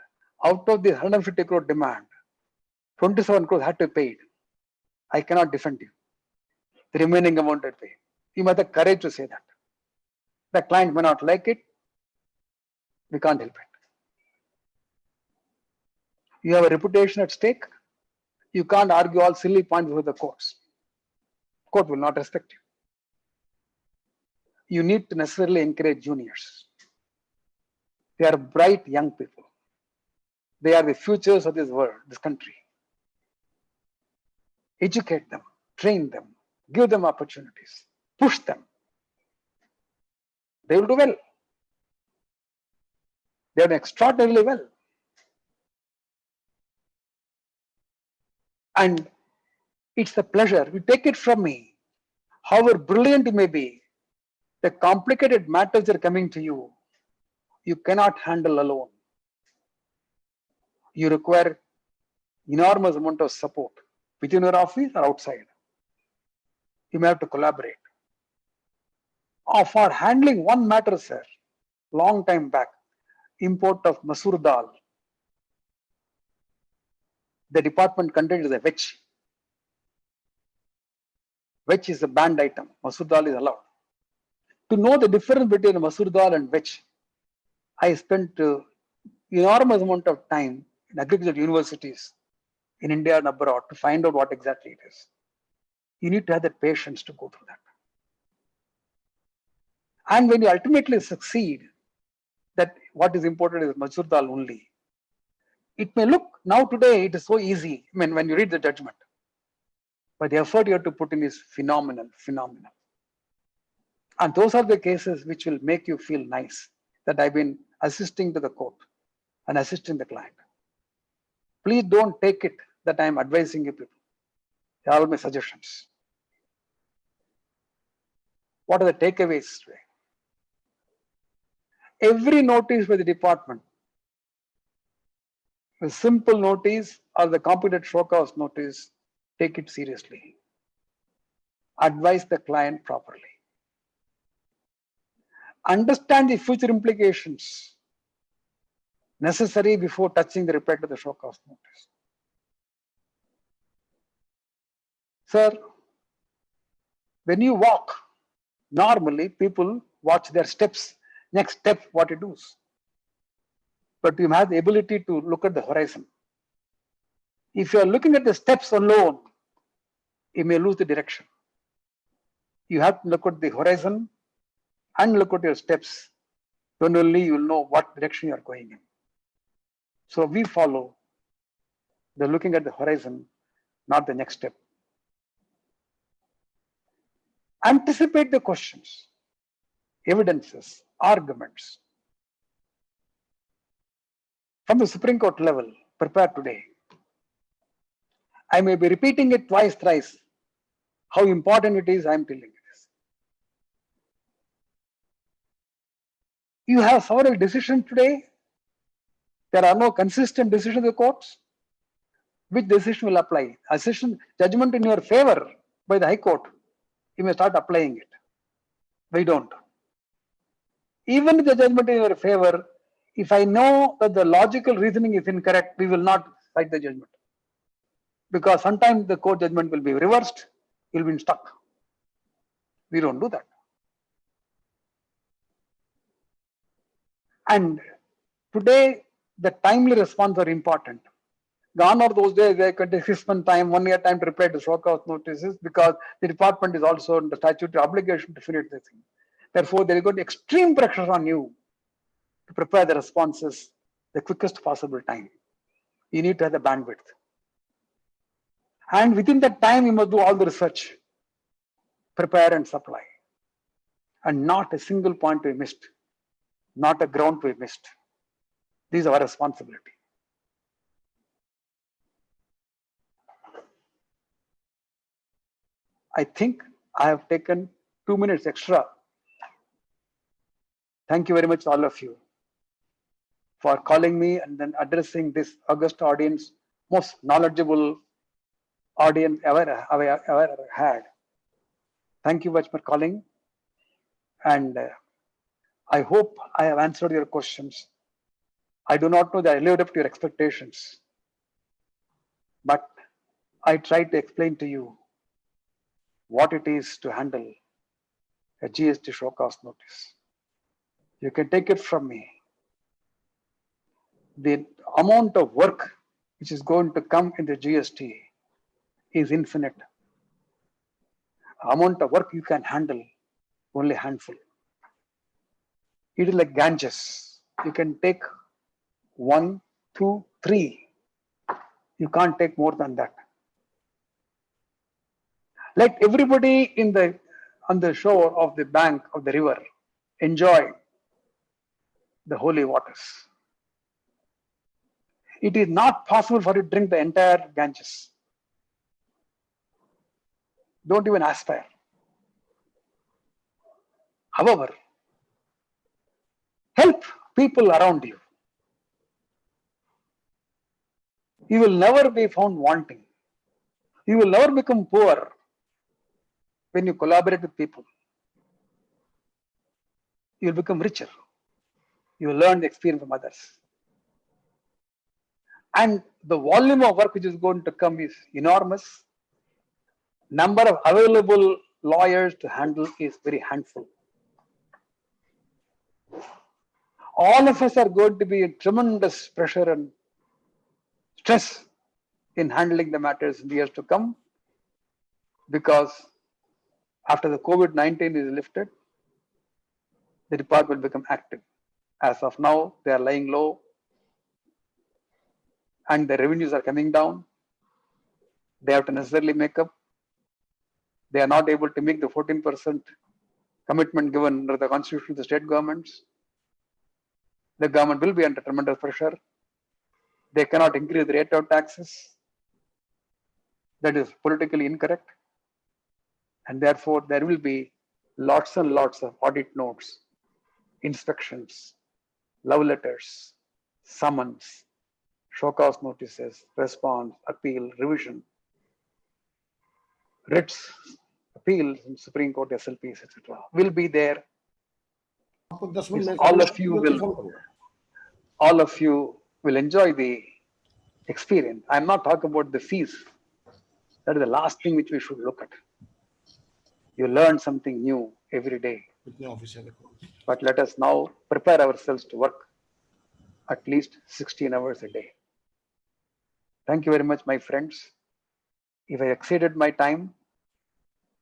out of the 150 crore demand, 27 crores had to be paid. I cannot defend you. The remaining amount I pay. You must have courage to say that. The client may not like it. We can't help it. You have a reputation at stake. You can't argue all silly points with the courts. Court will not respect you. You need to necessarily encourage juniors. They are bright young people. They are the futures of this world, this country. Educate them, train them, give them opportunities, push them. They will do well. They have done extraordinarily well. And it's a pleasure. You take it from me. However brilliant you may be, the complicated matters that are coming to you, you cannot handle alone. You require enormous amount of support within your office or outside. You may have to collaborate. For handling one matter, sir, long time back, import of masoor dal. The department contains a veg. Veg is a banned item. Masoor dal is allowed. To know the difference between Masoor dal and veg, I spent enormous amount of time in agricultural universities in India and abroad to find out what exactly it is. You need to have the patience to go through that. And when you ultimately succeed, that what is important is Masoor dal only. It may look now today it is so easy. I mean, when you read the judgment, but the effort you have to put in is phenomenal. And those are the cases which will make you feel nice that I've been assisting to the court and assisting the client. Please don't take it that I'm advising you people. They are all my suggestions. What are the takeaways today? Every notice by the department, the simple notice or the competent show cause notice, take it seriously. Advise the client properly. Understand the future implications necessary before touching the reply to the show cause notice. Sir, when you walk, normally people watch their steps, next step, what it does. But you have the ability to look at the horizon. If you are looking at the steps alone, you may lose the direction. You have to look at the horizon and look at your steps. Then only you will know what direction you are going in. So we follow the looking at the horizon, not the next step. Anticipate the questions, evidences, arguments. From the Supreme Court level, prepare today. I may be repeating it twice, thrice. How important it is, I am telling you this. You have several decisions today. There are no consistent decisions of the courts. Which decision will apply? A decision, judgment in your favor by the High Court, you may start applying it. We don't. Even if the judgment in your favor, if I know that the logical reasoning is incorrect, we will not cite the judgment. Because sometimes the court judgment will be reversed, you'll be stuck. We don't do that. And today, the timely response are important. Gone are those days where you can 6 months time, 1 year time to reply to show cause notices, because the department is also under statutory obligation to finish the thing. Therefore, there is going to be extreme pressure on you to prepare the responses the quickest possible time. You need to have the bandwidth. And within that time, you must do all the research, prepare and supply. And not a single point to be missed, not a ground to be missed. This is our responsibility. I think I have taken 2 minutes extra. Thank you very much, all of you, for calling me and then addressing this august audience, most knowledgeable audience ever had. Thank you much for calling. And I hope I have answered your questions. I do not know that I lived up to your expectations, but I tried to explain to you what it is to handle a GST show cause notice. You can take it from me. The amount of work which is going to come in the GST is infinite. Amount of work you can handle, only a handful. It is like Ganges. You can take 1, 2, 3. You can't take more than that. Let everybody on the shore of the bank of the river enjoy the holy waters. It is not possible for you to drink the entire Ganges. Don't even aspire. However, help people around you. You will never be found wanting. You will never become poor when you collaborate with people. You will become richer. You will learn the experience from others. And the volume of work which is going to come is enormous. Number of available lawyers to handle is very handful. all of us are going to be in tremendous pressure and stress in handling the matters in the years to come, because after the COVID-19 is lifted, the department will become active. As of now, they are lying low and the revenues are coming down. They have to necessarily make up. They are not able to make the 14% commitment given under the constitution of the state governments. The government will be under tremendous pressure. They cannot increase the rate of taxes. That is politically incorrect. And therefore, there will be lots and lots of audit notes, inspections, love letters, summons, show cause notices, response, appeal, revision, writs, appeals in Supreme Court, SLPs, etc. will be there. All of you will enjoy the experience. I'm not talking about the fees. That is the last thing which we should look at. You learn something new every day. But let us now prepare ourselves to work at least 16 hours a day. Thank you very much, my friends. If I exceeded my time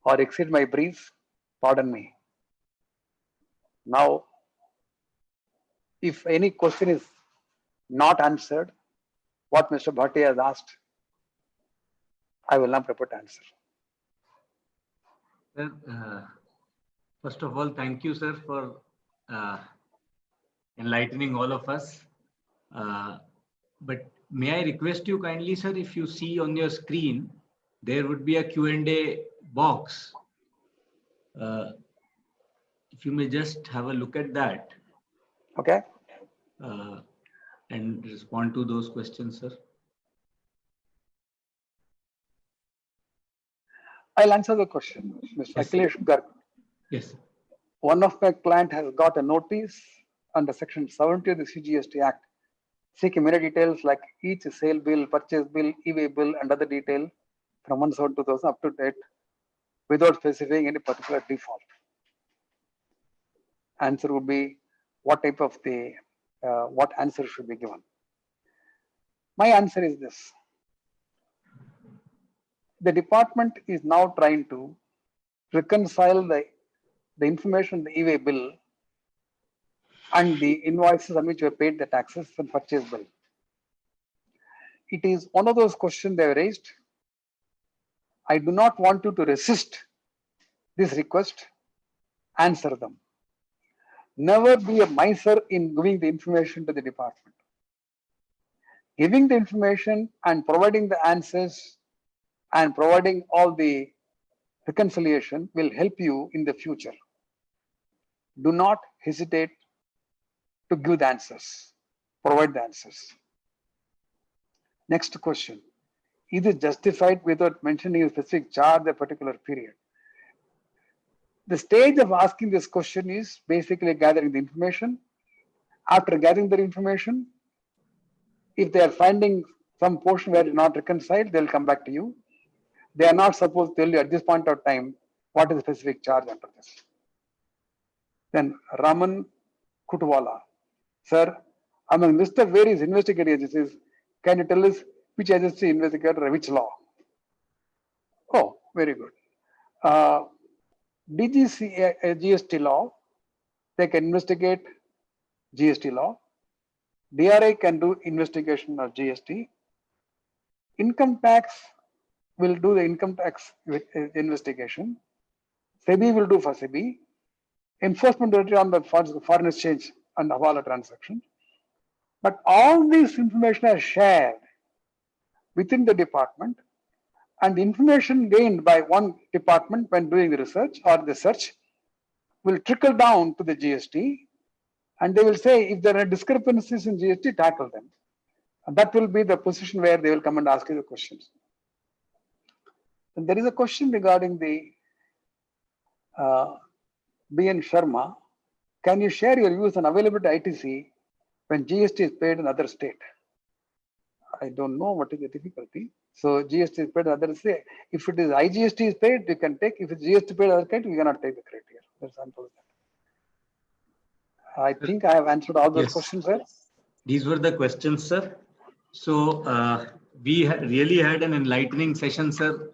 or exceed my brief, pardon me. Now, if any question is not answered, what Mr. Bhatia has asked, I will not prepare to answer. Sir, first of all, thank you, sir, for enlightening all of us. But may I request you kindly, sir, if you see on your screen, there would be a Q&A box. If you may just have a look at that. Okay. And respond to those questions, sir. I'll answer the question, Mr. Yes, Akhilesh Garg. Yes, sir. One of my client has got a notice under Section 70 of the CGST Act, seeking many details like each sale bill, purchase bill, e-way bill, and other detail from 1/7/2000 up to date, without specifying any particular default. Answer would be what type of what answer should be given. My answer is this. The department is now trying to reconcile the information, the e-way bill, and the invoices on which you have paid the taxes and purchase bill. It is one of those questions they have raised. I do not want you to resist this request. Answer them. Never be a miser in giving the information to the department. Giving the information and providing the answers and providing all the reconciliation will help you in the future. Do not hesitate to give the answers, provide the answers. Next question. Is it justified without mentioning a specific charge a particular period? The stage of asking this question is basically gathering the information. After gathering the information, if they are finding some portion where it is not reconciled, they will come back to you. They are not supposed to tell you at this point of time what is the specific charge under this. Then Raman Kutwala, sir, among list of various investigative agencies, can you tell us which agency investigated which law? Oh, very good. DGC, GST law, they can investigate GST law. DRI can do investigation of GST. Income tax will do the income tax investigation. SEBI will do for SEBI. Enforcement directorate on the foreign exchange and hawala transaction. But all this information is shared within the department, and the information gained by one department when doing the research or the search will trickle down to the GST, and they will say if there are discrepancies in GST, tackle them. And that will be the position where they will come and ask you the questions. And there is a question regarding the B.N. Sharma. Can you share your views on availability ITC when GST is paid in other state? I don't know what is the difficulty. So GST is paid in other state. If it is IGST is paid, you can take. If it's GST paid in other state, you cannot take the credit here. That's simple as I think I have answered all those Yes. questions, sir. These were the questions, sir. So we really had an enlightening session, sir.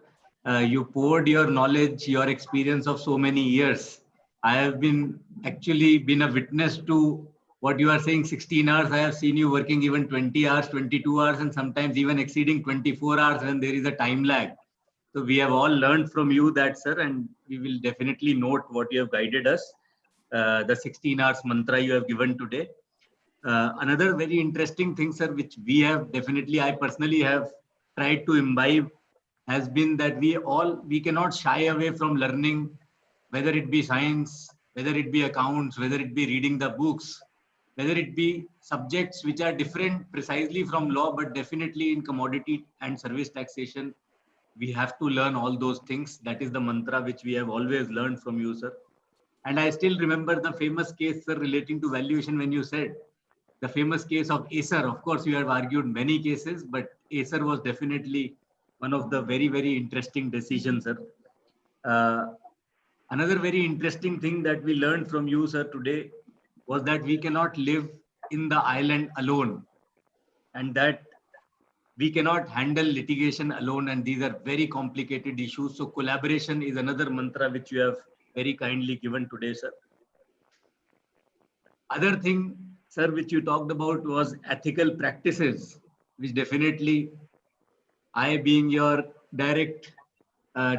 You poured your knowledge, your experience of so many years. I have actually been a witness to what you are saying, 16 hours. I have seen you working even 20 hours, 22 hours, and sometimes even exceeding 24 hours when there is a time lag. So we have all learned from you that, sir, and we will definitely note what you have guided us. The 16 hours mantra you have given today. Another very interesting thing, sir, which I personally have tried to imbibe, has been that we cannot shy away from learning, whether it be science, whether it be accounts, whether it be reading the books, whether it be subjects which are different precisely from law, but definitely in commodity and service taxation, we have to learn all those things. That is the mantra which we have always learned from you, sir. And I still remember the famous case, sir, relating to valuation when you said, the famous case of Acer. Of course, you have argued many cases, but Acer was definitely one of the very, very interesting decisions, sir. Another very interesting thing that we learned from you, sir, today was that we cannot live in the island alone, and that we cannot handle litigation alone, and these are very complicated issues. So collaboration is another mantra which you have very kindly given today, sir. Other thing, sir, which you talked about was ethical practices, which definitely I, being your direct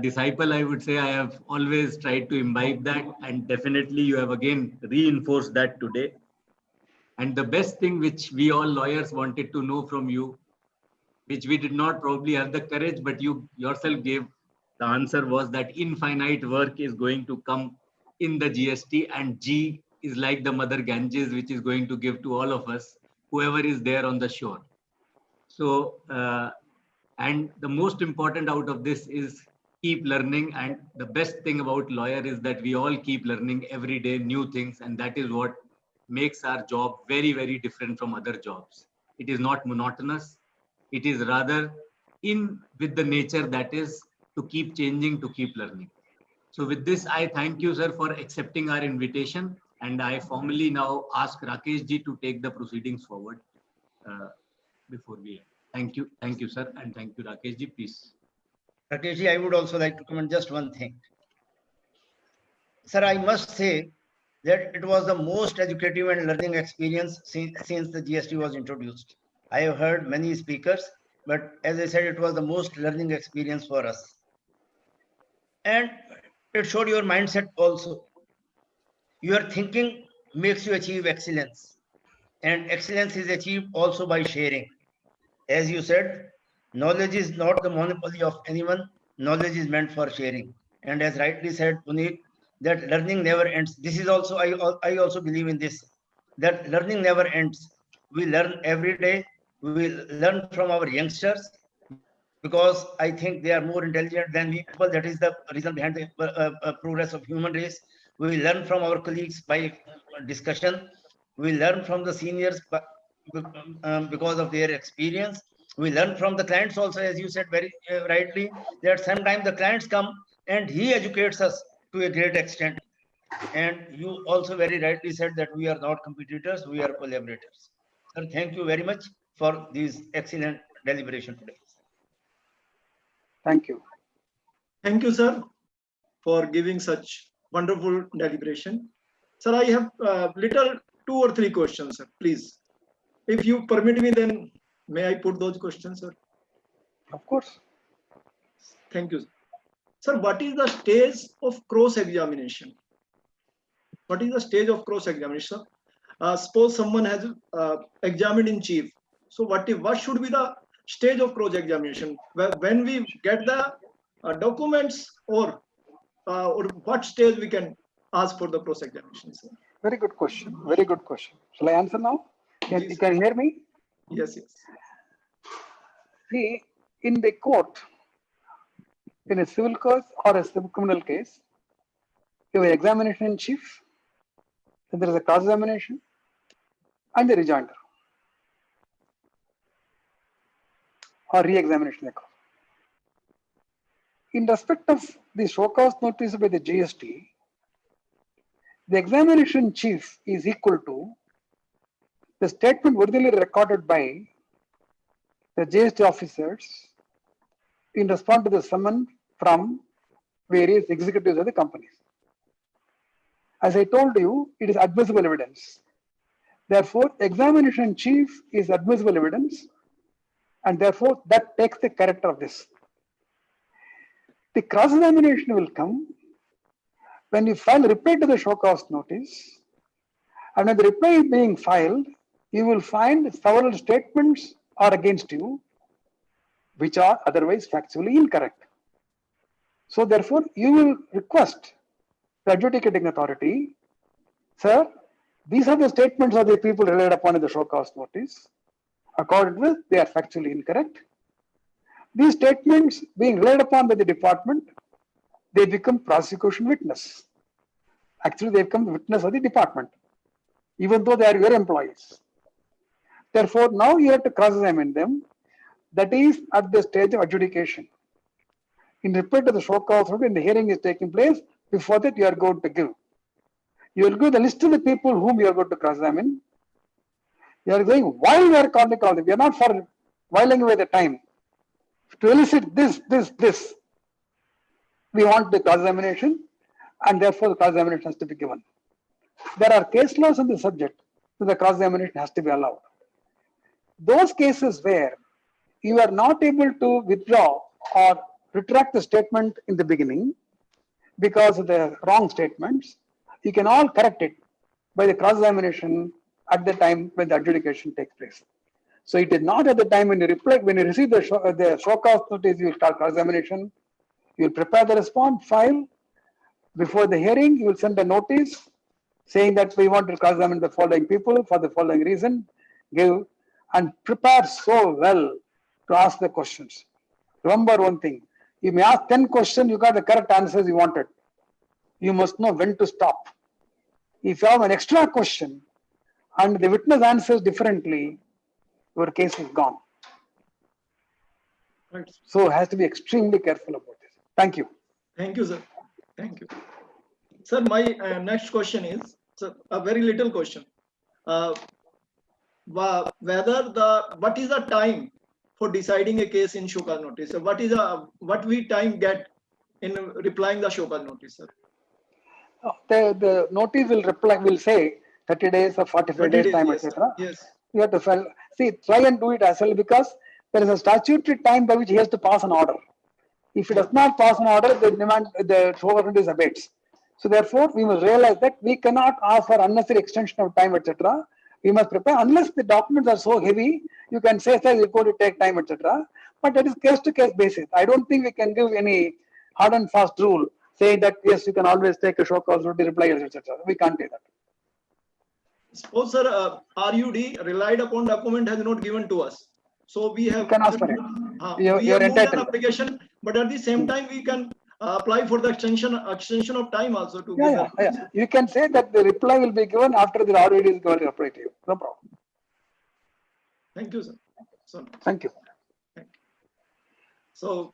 disciple, I would say I have always tried to imbibe that, and definitely you have again reinforced that today. And the best thing which we all lawyers wanted to know from you, which we did not probably have the courage, but you yourself gave the answer, was that infinite work is going to come in the GST, and G is like the mother Ganges, which is going to give to all of us, whoever is there on the shore. So, and the most important out of this is keep learning. And the best thing about lawyer is that we all keep learning every day new things. And that is what makes our job very, very different from other jobs. It is not monotonous. It is rather in with the nature that is to keep changing, to keep learning. So with this, I thank you, sir, for accepting our invitation. And I formally now ask Rakesh ji to take the proceedings forward before we end. Thank you, sir, and thank you, Rakesh ji, please. Rakesh ji, I would also like to comment just one thing. Sir, I must say that it was the most educative and learning experience since the GST was introduced. I have heard many speakers, but as I said, it was the most learning experience for us. And it showed your mindset also. Your thinking makes you achieve excellence. And excellence is achieved also by sharing. As you said, knowledge is not the monopoly of anyone. Knowledge is meant for sharing. And as rightly said, Puneet, that learning never ends. This is also, I also believe in this, that learning never ends. We learn every day. We learn from our youngsters because I think they are more intelligent than we people. That is the reason behind the progress of human race. We learn from our colleagues by discussion. We learn from the seniors because of their experience. We learn from the clients also, as you said very rightly, that sometimes the clients come and he educates us to a great extent. And you also very rightly said that we are not competitors, we are collaborators. Sir, thank you very much for this excellent deliberation today. Thank you. Thank you, sir, for giving such wonderful deliberation. Sir, I have little 2 or 3 questions, sir, please. If you permit me, then may I put those questions, sir? Of course. Thank you. Sir, what is the stage of cross-examination? What is the stage of cross-examination? Suppose someone has examined in chief. So what should be the stage of cross-examination? When we get the documents, or what stage we can ask for the cross-examination, sir? Very good question. Very good question. Shall I answer now? You can hear me? Yes, yes. See, in the court, in a civil case or a civil criminal case, you have examination in chief, then there is a cross-examination, and the rejoinder or re-examination. In respect of the show cause notice by the GST, the examination chief is equal to the statement originally recorded by the GST officers in response to the summons from various executives of the companies. As I told you, it is admissible evidence. Therefore, examination chief is admissible evidence, and therefore that takes the character of this. The cross-examination will come when you file a reply to the show cause notice, and when the reply is being filed, you will find several statements are against you, which are otherwise factually incorrect. So therefore, you will request the adjudicating authority, sir, these are the statements of the people relied upon in the show cause notice. According to this, they are factually incorrect. These statements being relied upon by the department, they become prosecution witness. Actually, they become the witness of the department, even though they are your employees. Therefore, now you have to cross-examine them. That is at the stage of adjudication. In respect to the show cause notice, when the hearing is taking place, before that you are going to give. You will give the list of the people whom you are going to cross-examine. You are going, while we are calling them, we are not for whiling away the time. To elicit this, we want the cross-examination, and therefore the cross-examination has to be given. There are case laws on the subject, so the cross-examination has to be allowed. Those cases where you are not able to withdraw or retract the statement in the beginning because of the wrong statements, you can all correct it by the cross-examination at the time when the adjudication takes place. So it is not at the time when you reply, when you receive the show cause notice, you will start cross-examination. You will prepare the response, file. Before the hearing, you will send a notice saying that we want to cross-examine the following people for the following reason. Give and prepare so well to ask the questions. Remember one thing, you may ask 10 questions, you got the correct answers you wanted. You must know when to stop. If you have an extra question and the witness answers differently, your case is gone. Right. So it has to be extremely careful about this. Thank you. Thank you, sir. Thank you. Sir, my next question is, sir, a very little question. What is the time for deciding a case in show cause notice? What we time get in replying the show cause notice, sir? The notice will say 30 days or 45 days time, yes, etc. Yes. You have to file. See, try and do it as well, because there is a statutory time by which he has to pass an order. If he does not pass an order, the show cause notice abates. So therefore, we must realize that we cannot ask for unnecessary extension of time, etc. We must prepare, unless the documents are so heavy, you can say that it's going to take time, etc. But that is case-to-case basis. I don't think we can give any hard and fast rule saying that yes, you can always take a show cause notice, reply, etc. We can't do that. Suppose, sir, RUD relied upon document has not given to us. So we have, can ask for it. We have You're moved entitled. an application, but at the same time we can apply for the extension of time also to Yeah. You can say that the reply will be given after the ROD is going to apply to you. No problem. Thank you, sir. Thank you. So,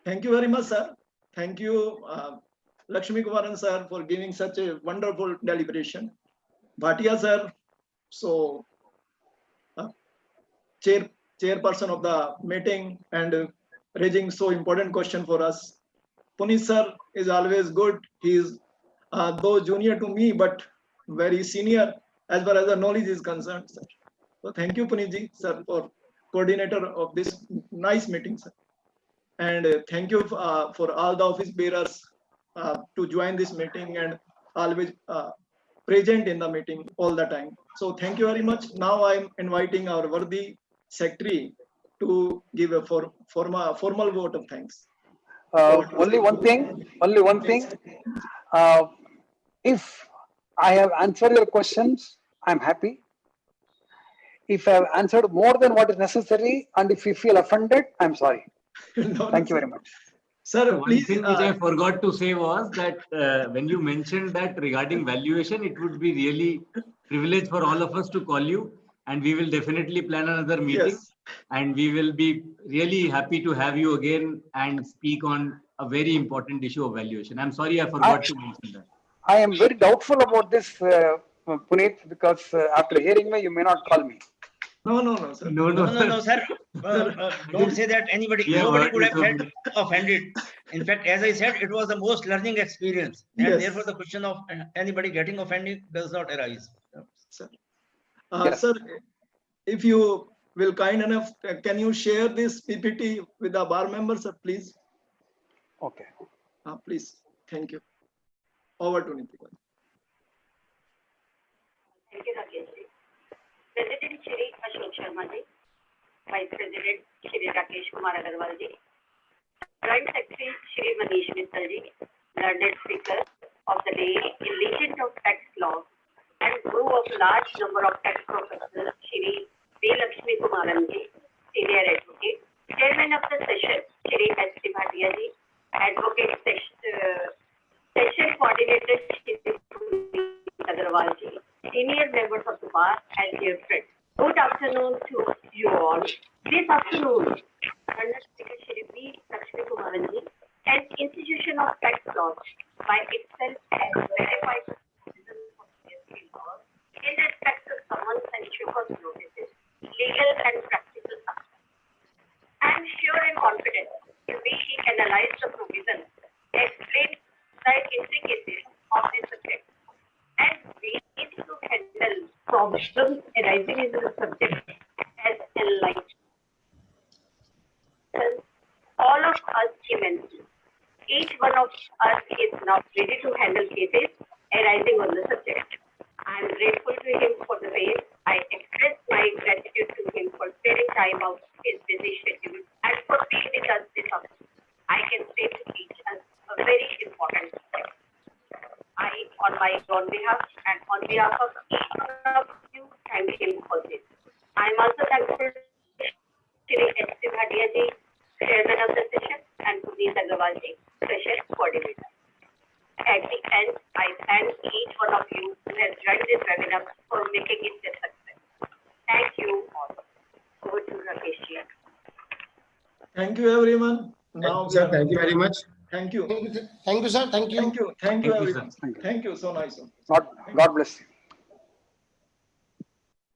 thank you very much, sir. Thank you, Lakshmi Kumaran sir, for giving such a wonderful deliberation. Bhatia sir, so chairperson of the meeting and raising so important question for us. Puneet sir is always good. He is though junior to me, but very senior as far as the knowledge is concerned, sir. So thank you, Puneet ji, sir, for coordinator of this nice meeting, sir. And thank you for all the office bearers to join this meeting and always present in the meeting all the time. So thank you very much. Now I'm inviting our worthy secretary to give a formal vote of thanks. Only one thing. If I have answered your questions, I'm happy. If I have answered more than what is necessary, and if you feel offended, I'm sorry. No, Thank you very much. Sir, One please. thing which I forgot to say was that when you mentioned that regarding valuation, it would be really privilege for all of us to call you, and we will definitely plan another meeting. Yes. And we will be really happy to have you again and speak on a very important issue of valuation. I'm sorry I forgot to mention that. I am very doubtful about this, Puneet, because after hearing me, you may not call me. No, sir. No, sir. Don't say that anybody, Yeah, nobody but could have it's felt offended. In fact, as I said, it was the most learning experience. And Yes. therefore, the question of anybody getting offended does not arise. Sir. Yes. Sir, if you will kind enough, can you share this PPT with the bar members, sir, please? Okay. Please. Thank you. Over to Nitika. Thank you, Rakesh ji. President Shri Ashok Sharma ji, Vice President Shri Rakesh Kumar Agarwal ji, Joint Secretary Shri Manish Mittal ji, learned speaker of the day in Legend of Tax Law, and group of large number of tax professionals, Shri V. Lakshmi Kumaran ji, Senior Advocate, Chairman of the session, Shri STBA ji, Advocate Session Coordinator Shri Agarwal ji, Senior members of the bar, and dear friends. Good afternoon to you all. This afternoon, Learned Speaker Shri V. Lakshmi Kumaran ji, an institution of tax law by itself has verified the citizens of GST laws in respect of summons and Shukas notices, legal and practical aspects. I am sure and confident that we analyze the provisions, explain the intricacies of this subject, and we need to handle problems arising in the subject as enlightened. All of us immensely. Each one of us is now ready to handle cases arising on the subject. I am grateful to him for the way I express my gratitude to him for sparing time out of his busy schedule and for being with us this afternoon. I can say to teach us a very important subject. I, on my own behalf and on behalf of each one of you, thank him for this. I am also thankful to Shri STBA ji, Chairman of the session, and Puneet Agarwal ji, Session Coordinator. At the end, I thank each one of you who has joined this webinar for making it a success. Thank you all. Over to Rakesh ji. Thank you, everyone. Now, sir, thank you very much. Thank you. Thank you, sir. Thank you. Thank you, Thank you, everyone. sir. Thank you. So nice. God bless you.